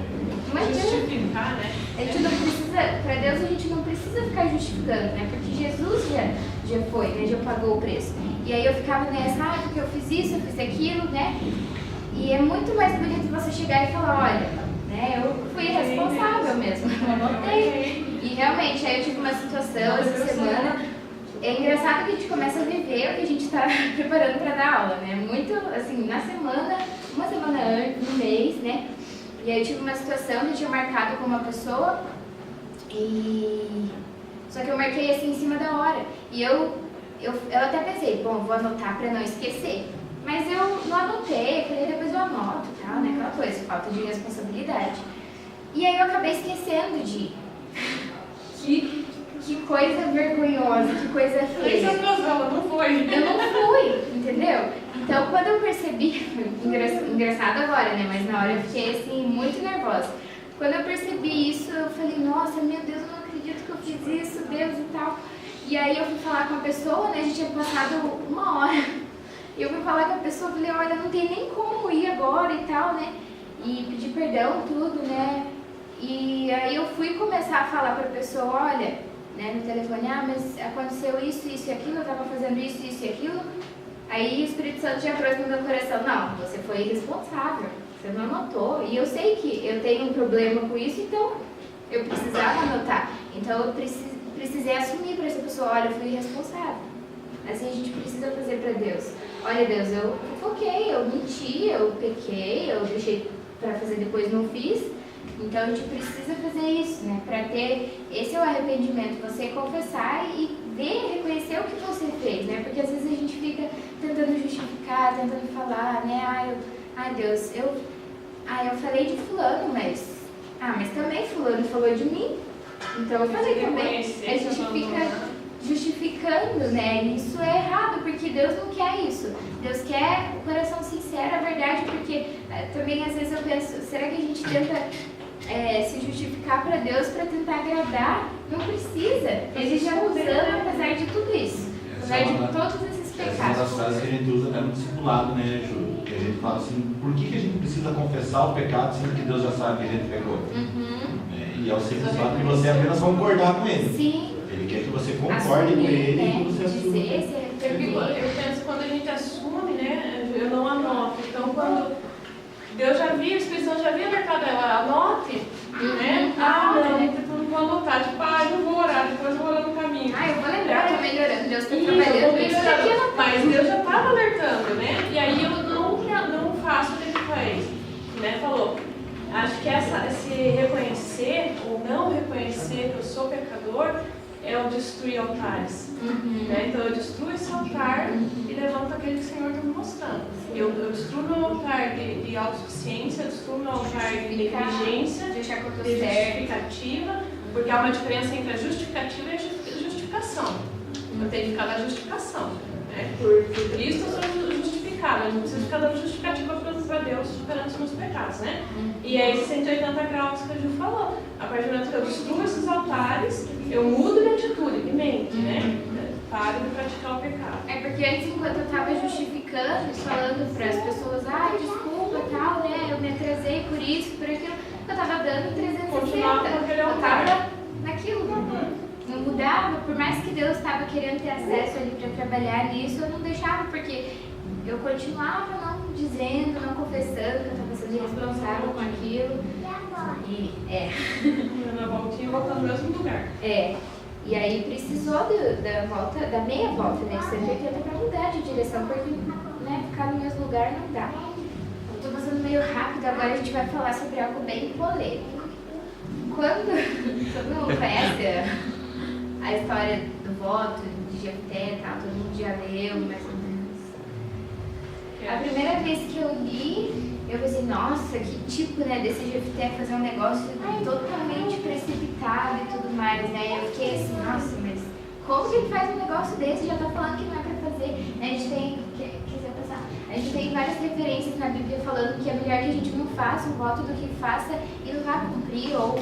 Não adianta. Justificar, né? A gente não precisa, pra Deus a gente não precisa ficar justificando, né, porque Jesus já foi, né, já pagou o preço. E aí eu ficava nessa, porque eu fiz isso, eu fiz aquilo, né, e é muito mais bonito você chegar e falar, olha, né, eu fui responsável mesmo, eu anotei. E realmente, aí eu tive uma situação essa semana. É engraçado que a gente começa a viver o que a gente está preparando para dar aula, né? Muito, assim, na semana, uma semana antes, no mês, né? E aí eu tive uma situação que eu tinha marcado com uma pessoa só que eu marquei assim em cima da hora. E eu até pensei, bom, vou anotar para não esquecer. Mas eu não anotei, eu falei, depois eu anoto, tal, né? Aquela coisa, falta de responsabilidade. E aí eu acabei esquecendo de ir. Que coisa vergonhosa, que coisa feia. Essa pessoa não foi. Eu não fui, entendeu? Então, quando eu percebi, engraçado agora, né? Mas na hora eu fiquei assim, muito nervosa. Quando eu percebi isso, eu falei, nossa, meu Deus, eu não acredito que eu fiz isso, Deus e tal. E aí eu fui falar com a pessoa, né? A gente tinha passado 1 hora. E eu fui falar com a pessoa, falei, olha, não tem nem como ir agora e tal, né? E pedir perdão, tudo, né? E aí eu fui começar a falar para a pessoa, olha, né, no telefone, mas aconteceu isso e aquilo, eu estava fazendo isso e aquilo. Aí o Espírito Santo já trouxe no meu coração, não, você foi irresponsável, você não anotou. E eu sei que eu tenho um problema com isso, então eu precisava anotar. Então eu precisei assumir para essa pessoa, olha, eu fui irresponsável. Assim a gente precisa fazer para Deus. Olha, Deus, eu fofoquei, eu menti, eu pequei, eu deixei para fazer depois, não fiz. Então a gente precisa fazer isso, né? Para ter esse é o arrependimento, você confessar e ver, reconhecer o que você fez, né? Porque às vezes a gente fica tentando justificar, tentando falar, né? Ai Deus, eu falei de fulano, mas também fulano falou de mim. Então eu falei também. A gente fica justificando, né? E isso é errado, porque Deus não quer isso. Deus quer o coração sincero, a verdade, porque também às vezes eu penso, será que a gente tenta se justificar para Deus para tentar agradar? Não precisa. Ele já nos ama apesar de tudo isso, apesar de todos esses pecados. Essa é uma das frases que a gente usa no discipulado, né, Ju? Que a gente fala assim, por que a gente precisa confessar o pecado sendo que Deus já sabe que a gente pecou? E é o simples fato de você apenas concordar com ele. Sim. Ele quer que você concorde com ele, né? E que você dizer, se Porque eu penso, quando a gente assume, né, eu não anoto. Então, quando Deus já via, a Espírito Santo já havia alertado ela, anote, né? Não vou anotar, tipo, eu não vou orar, depois eu vou orar no caminho. Eu vou lembrar, eu tô melhorando, Deus tá Eu trabalhando vou isso melhorando, aqui. mas Deus já estava alertando, né? E aí eu não faço o que ele faz, né? Falou, acho que esse reconhecer ou não reconhecer que eu sou pecador é o destruir altares. Né? Então eu destruo esse altar e levanto aquele que o Senhor está me mostrando. Eu destruo meu altar de autossuficiência, eu destruo meu altar de negligência, de justificativa, porque há uma diferença entre a justificativa e a justificação. Eu tenho que ficar na justificação. Né? Por Cristo eu sou justificado, eu não preciso ficar dando justificativa para Deus superando os meus pecados. Né? E é esses 180 graus que a Ju falou. A partir do momento que eu destruo esses altares, eu mudo de atitude, de mente, né? Paro de praticar o pecado. Porque antes, enquanto eu estava justificando, falando para as pessoas, desculpa, tal, né? Eu me atrasei por isso, por aquilo, eu estava dando 360. Eu estava naquilo, não mudava. Por mais que Deus estava querendo ter acesso ali para trabalhar nisso, eu não deixava, porque eu continuava não dizendo, não confessando que eu estava sendo responsável com aquilo. Na voltinha, voltando no mesmo lugar. E aí precisou da meia volta, né, de 180 para mudar de direção, porque, né, ficar no mesmo lugar não dá. Eu tô passando meio rápido, agora a gente vai falar sobre algo bem polêmico. Todo mundo conhece a história do voto de Jefté e tal, todo mundo já leu, mais ou menos. A primeira vez que eu li, eu pensei, nossa, que tipo, né, desse Jefté fazer um negócio totalmente precipitado e tudo mais, né? Eu fiquei assim, nossa, mas como que ele faz um negócio desse e já tá falando que não é pra fazer? A gente tem, a gente tem várias referências na Bíblia falando que é melhor que a gente não faça um voto do que faça e não vá cumprir ou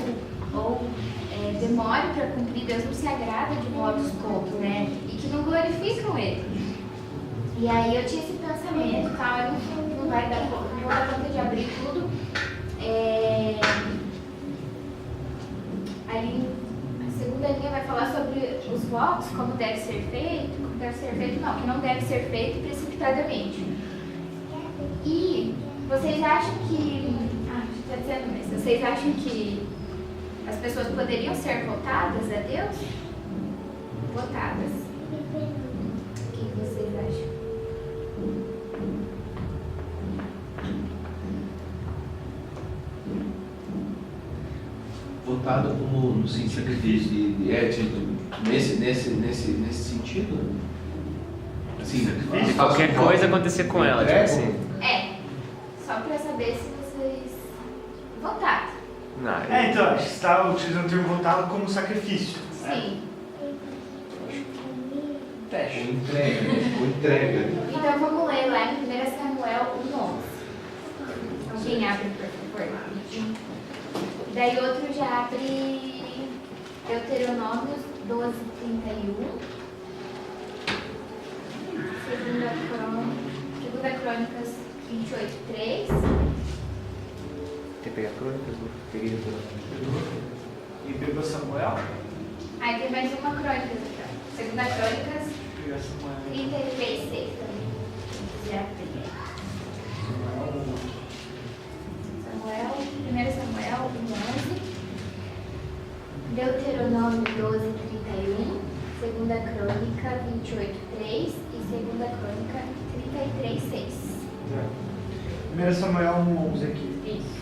demore para cumprir. Deus não se agrada de votos poucos, né? E que não glorificam Ele. E aí eu tinha esse pensamento e tal, não vai dar conta, não vou dar conta de abrir tudo. Aí a segunda linha vai falar sobre os votos, como deve ser feito, que não deve ser feito precipitadamente. E vocês acham que, está dizendo, mas vocês acham que as pessoas poderiam ser votadas a Deus? Votadas. O que vocês acham? Votada como no sentido nesse sentido? Assim, Se qualquer coisa acontecer com ela, tipo assim. Só para saber se vocês votaram. Então, a gente está utilizando o termo votado como sacrifício. Sim. Teste. Entrega. Então vamos ler lá em 1 Samuel 1:11. Alguém abre, por favor? Daí outro já abre Deuteronômio 12:31. Segunda Crônicas 28:3. Quer pegar crônicas? Peguei Deuteronômio. E pegou Samuel? Aí tem mais uma crônica aqui, ó. Segunda Crônicas Pegou Samuel. 33:6 também. Já peguei. Primeiro Samuel 1:11. Deuteronômio 12:31. Segunda Crônica 28:3 e Segunda Crônica 33:6. 1 Samuel 1:11 aqui. Isso.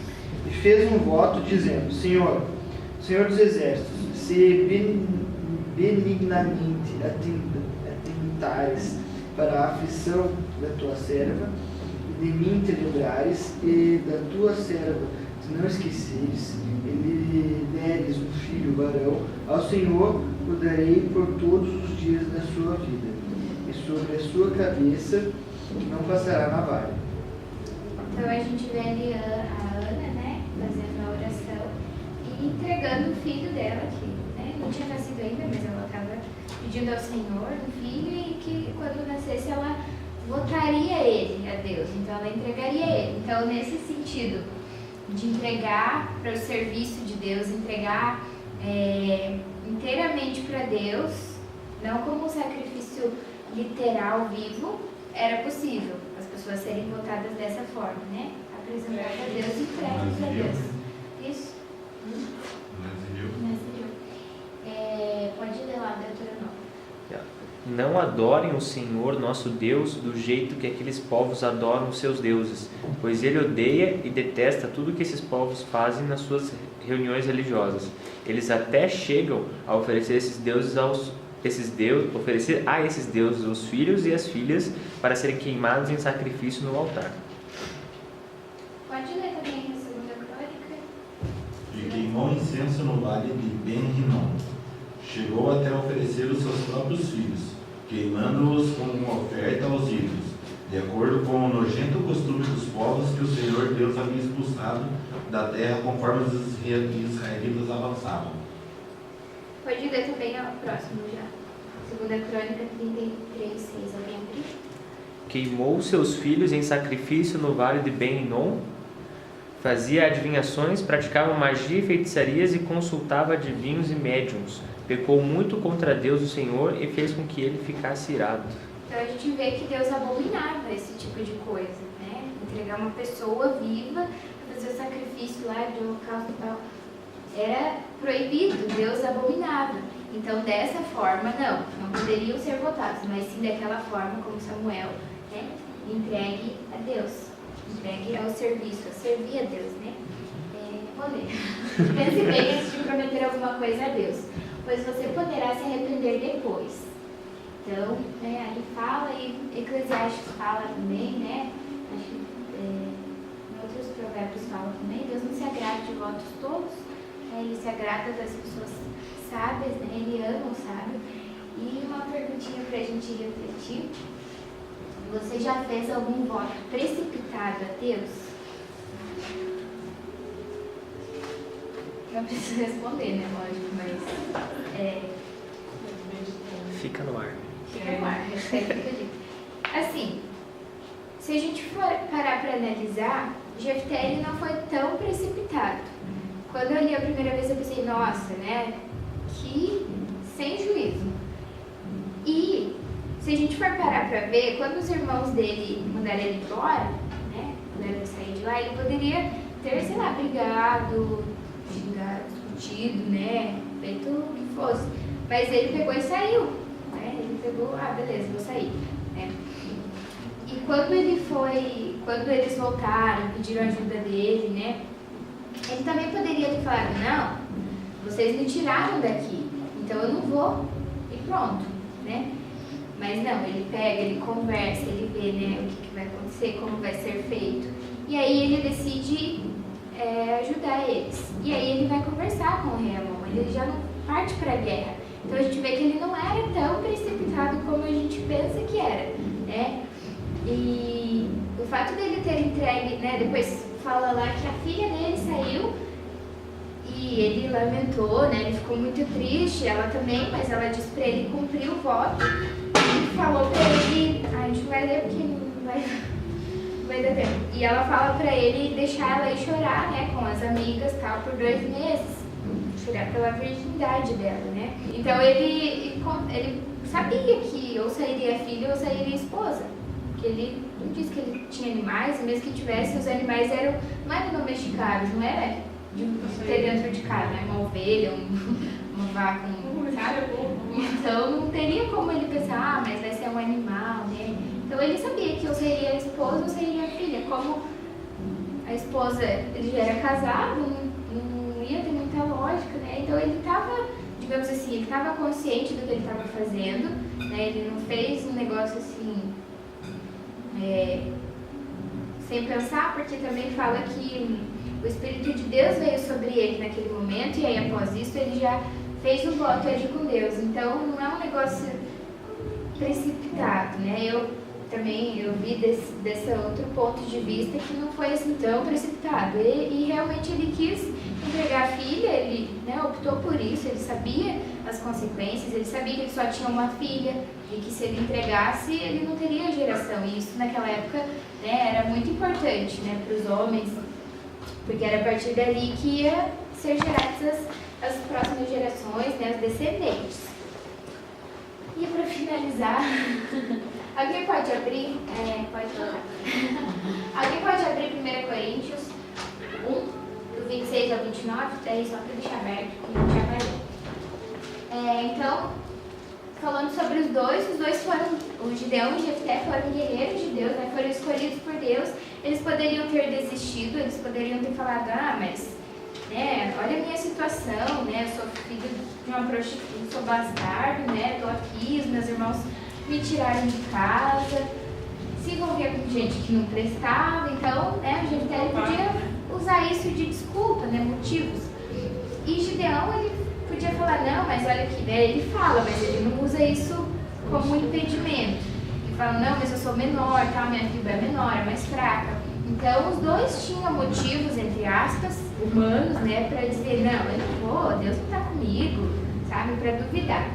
E fez um voto dizendo: Senhor dos Exércitos, se benignamente atentares para a aflição da tua serva, e de mim te lembrares, e da tua serva, se não esqueceres, e lhe deres um filho varão, ao Senhor o darei por todos os dias da sua vida, e sobre a sua cabeça não passará navalha. Então a gente vê ali a Ana, né, fazendo a oração e entregando o filho dela, que, né, não tinha nascido ainda, mas ela estava pedindo ao Senhor um filho e que quando nascesse ela votaria ele a Deus, então ela entregaria ele. Então nesse sentido de entregar para o serviço de Deus, entregar inteiramente para Deus, não como um sacrifício literal, vivo, era possível as pessoas serem votadas dessa forma, né? Apresentadas a Deus e entregues a Deus. Isso? Pode ler lá, Deuteronômio. Não adorem o Senhor nosso Deus do jeito que aqueles povos adoram os seus deuses, pois Ele odeia e detesta tudo que esses povos fazem nas suas reuniões religiosas. Eles até chegam a oferecer oferecer a esses deuses os filhos e as filhas para serem queimados em sacrifício no altar. Pode ler também a segunda crônica. E queimou incenso no vale de Ben-Rinom. Chegou até oferecer os seus próprios filhos, queimando-os como uma oferta aos ídolos, de acordo com o nojento costume dos povos que o Senhor Deus havia expulsado da terra conforme os israelitas avançavam. Pode ler também o próximo já. Segunda crônica 33:6. Alguém abrir? Queimou seus filhos em sacrifício no vale de Ben-Hinom, fazia adivinhações, praticava magia e feitiçarias e consultava adivinhos e médiuns. Pecou muito contra Deus o Senhor e fez com que ele ficasse irado. Então a gente vê que Deus abominava esse tipo de coisa, né? Entregar uma pessoa viva, fazer o sacrifício lá de holocausto e tal. Era proibido, Deus abominava. Então dessa forma, não poderiam ser votados, mas sim daquela forma como Samuel, né? Entregue a Deus, entregue ao serviço, a servir a Deus, né? Vou ler. Pense bem antes de prometer alguma coisa a Deus, pois você poderá se arrepender depois. Então, aí fala, e Eclesiastes fala também, né? Acho que em outros provérbios fala também, Deus não se agrada de votos tolos, Ele se agrada das pessoas sábias, né? Ele ama o sábio. E uma perguntinha pra gente refletir. Você já fez algum voto precipitado a Deus? Não preciso responder, né? Lógico, mas Fica no ar. fica no ar, respeito o que eu digo. Assim, se a gente for parar para analisar, Jefté ele não foi tão precipitado. Quando eu li a primeira vez eu pensei, nossa, né? Que sem juízo. E se a gente for parar para ver, quando os irmãos dele mandaram ele embora, né? Mandaram ele sair de lá, ele poderia ter, sei lá, brigado, xingado, discutido, né? Feito o que fosse. Mas ele pegou e saiu, né? Ele pegou, beleza, vou sair, né? E quando eles voltaram, pediram ajuda dele, né? Ele também poderia ter falado, não, vocês me tiraram daqui, então eu não vou, e pronto, né? Mas não, ele pega, ele conversa, ele vê, né, o que vai acontecer, como vai ser feito. E aí ele decide ajudar eles. E aí ele vai conversar com o rei Amon, ele já não parte para a guerra. Então a gente vê que ele não era tão precipitado como a gente pensa que era, né? E o fato dele ter entregue, né, depois fala lá que a filha dele saiu e ele lamentou, né, ele ficou muito triste, ela também, mas ela disse para ele cumprir o voto e falou para ele, a gente vai ler porque não vai dar tempo. E ela fala para ele deixar ela ir chorar, né, com as amigas tal, por 2 meses, chorar pela virgindade dela, né. Então ele sabia que ou sairia a filha ou sairia a esposa. Ele não disse que ele tinha animais, e mesmo que tivesse, os animais não eram domesticados, não era de ter dentro de casa, né? Uma ovelha, uma vaca, sabe? Então não teria como ele pensar, mas vai ser um animal, né? Então ele sabia que ou seria a esposa ou seria a filha. Como a esposa, ele já era casado, não ia ter muita lógica, né? Então ele estava, digamos assim, ele estava consciente do que ele estava fazendo, né? Ele não fez um negócio assim sem pensar, porque também fala que o Espírito de Deus veio sobre ele naquele momento, e aí após isso ele já fez um voto ali com Deus. Então não é um negócio precipitado, né? Eu vi desse outro ponto de vista que não foi assim tão precipitado. E realmente ele quis entregar a filha, ele, né, optou por isso, ele sabia as consequências, ele sabia que ele só tinha uma filha e que se ele entregasse ele não teria geração. E isso naquela época, né, era muito importante, né, para os homens, porque era a partir dali que ia ser geradas as próximas gerações, né, os descendentes. E para finalizar, alguém pode abrir? Pode colocar. Alguém pode abrir 1 Coríntios 1, do 26 ao 29, daí só para deixar aberto, que a gente já vai ler. Então, falando sobre os dois foram, o Gideão e o Jefté foram guerreiros de Deus, né, foram escolhidos por Deus. Eles poderiam ter desistido, eles poderiam ter falado, mas, né, olha a minha situação, né, eu sou filho de uma prostituta, sou bastardo, né, tô aqui, os meus irmãos me tiraram de casa, se envolvia com gente que não prestava, então, né, o Jefté podia usar isso de desculpa, né, motivos. E Gideão, ele podia falar, não, mas olha aqui, né, ele fala, mas ele não usa isso como impedimento. Ele fala, não, mas eu sou menor, tá, minha tribo é menor, é mais fraca. Então, os dois tinham motivos, entre aspas, humanos, né, para dizer, não, eu não vou, Deus não está comigo, sabe, para duvidar.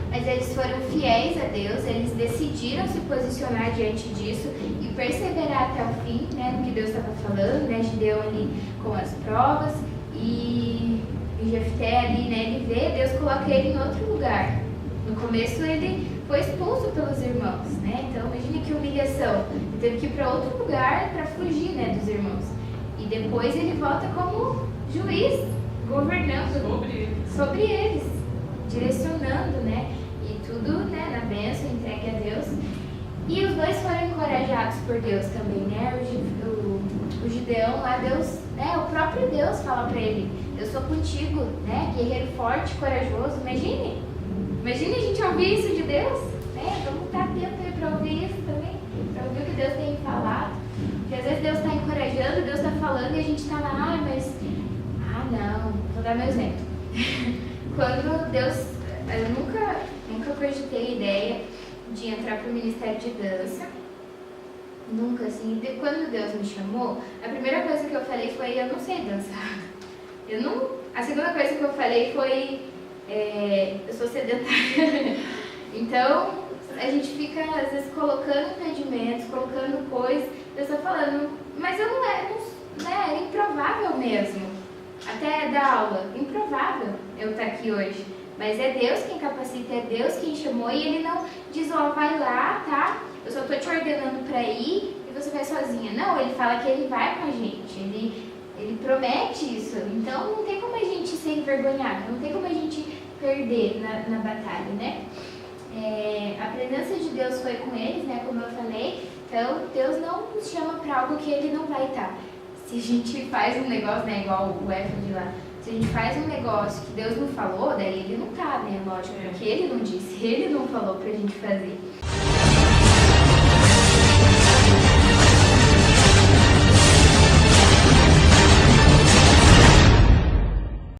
Mas eles foram fiéis a Deus, eles decidiram se posicionar diante disso e perseverar até o fim, né, no que Deus estava falando, né, Gideão ali com as provas e Jefté ali, né, ele vê, Deus coloca ele em outro lugar. No começo ele foi expulso pelos irmãos, né, então imagine que humilhação, ele teve que ir para outro lugar para fugir, né, dos irmãos. E depois ele volta como juiz, governando sobre eles, direcionando, né, e tudo, né, na bênção, entregue a Deus. E os dois foram encorajados por Deus também, né, o Gideão lá, Deus, né, o próprio Deus fala para ele, eu sou contigo, né, guerreiro forte, corajoso. Imagine a gente ouvir isso de Deus, né, vamos estar atento aí para ouvir isso também, para ouvir o que Deus tem falado. Porque às vezes Deus está encorajando, Deus está falando e a gente está lá, não, vou dar meu exemplo. Quando Deus, eu nunca cogitei a ideia de entrar para o ministério de dança, nunca, assim, quando Deus me chamou, a primeira coisa que eu falei foi, eu não sei dançar. A segunda coisa que eu falei foi, eu sou sedentária. Então, a gente fica, às vezes, colocando impedimentos, colocando coisas, Deus está falando, mas eu não é improvável mesmo. Até dar aula, improvável eu estar aqui hoje. Mas é Deus quem capacita, é Deus quem chamou, e Ele não diz, vai lá, tá? Eu só estou te ordenando para ir e você vai sozinha. Não, Ele fala que Ele vai com a gente, Ele promete isso. Então não tem como a gente ser envergonhado, não tem como a gente perder na batalha, né? A presença de Deus foi com eles, né, como eu falei. Então Deus não nos chama para algo que Ele não vai estar. Se a gente faz um negócio, né, igual o Éfode lá, se a gente faz um negócio que Deus não falou, daí Ele não tá, né, lógico, porque Ele não disse, Ele não falou pra gente fazer.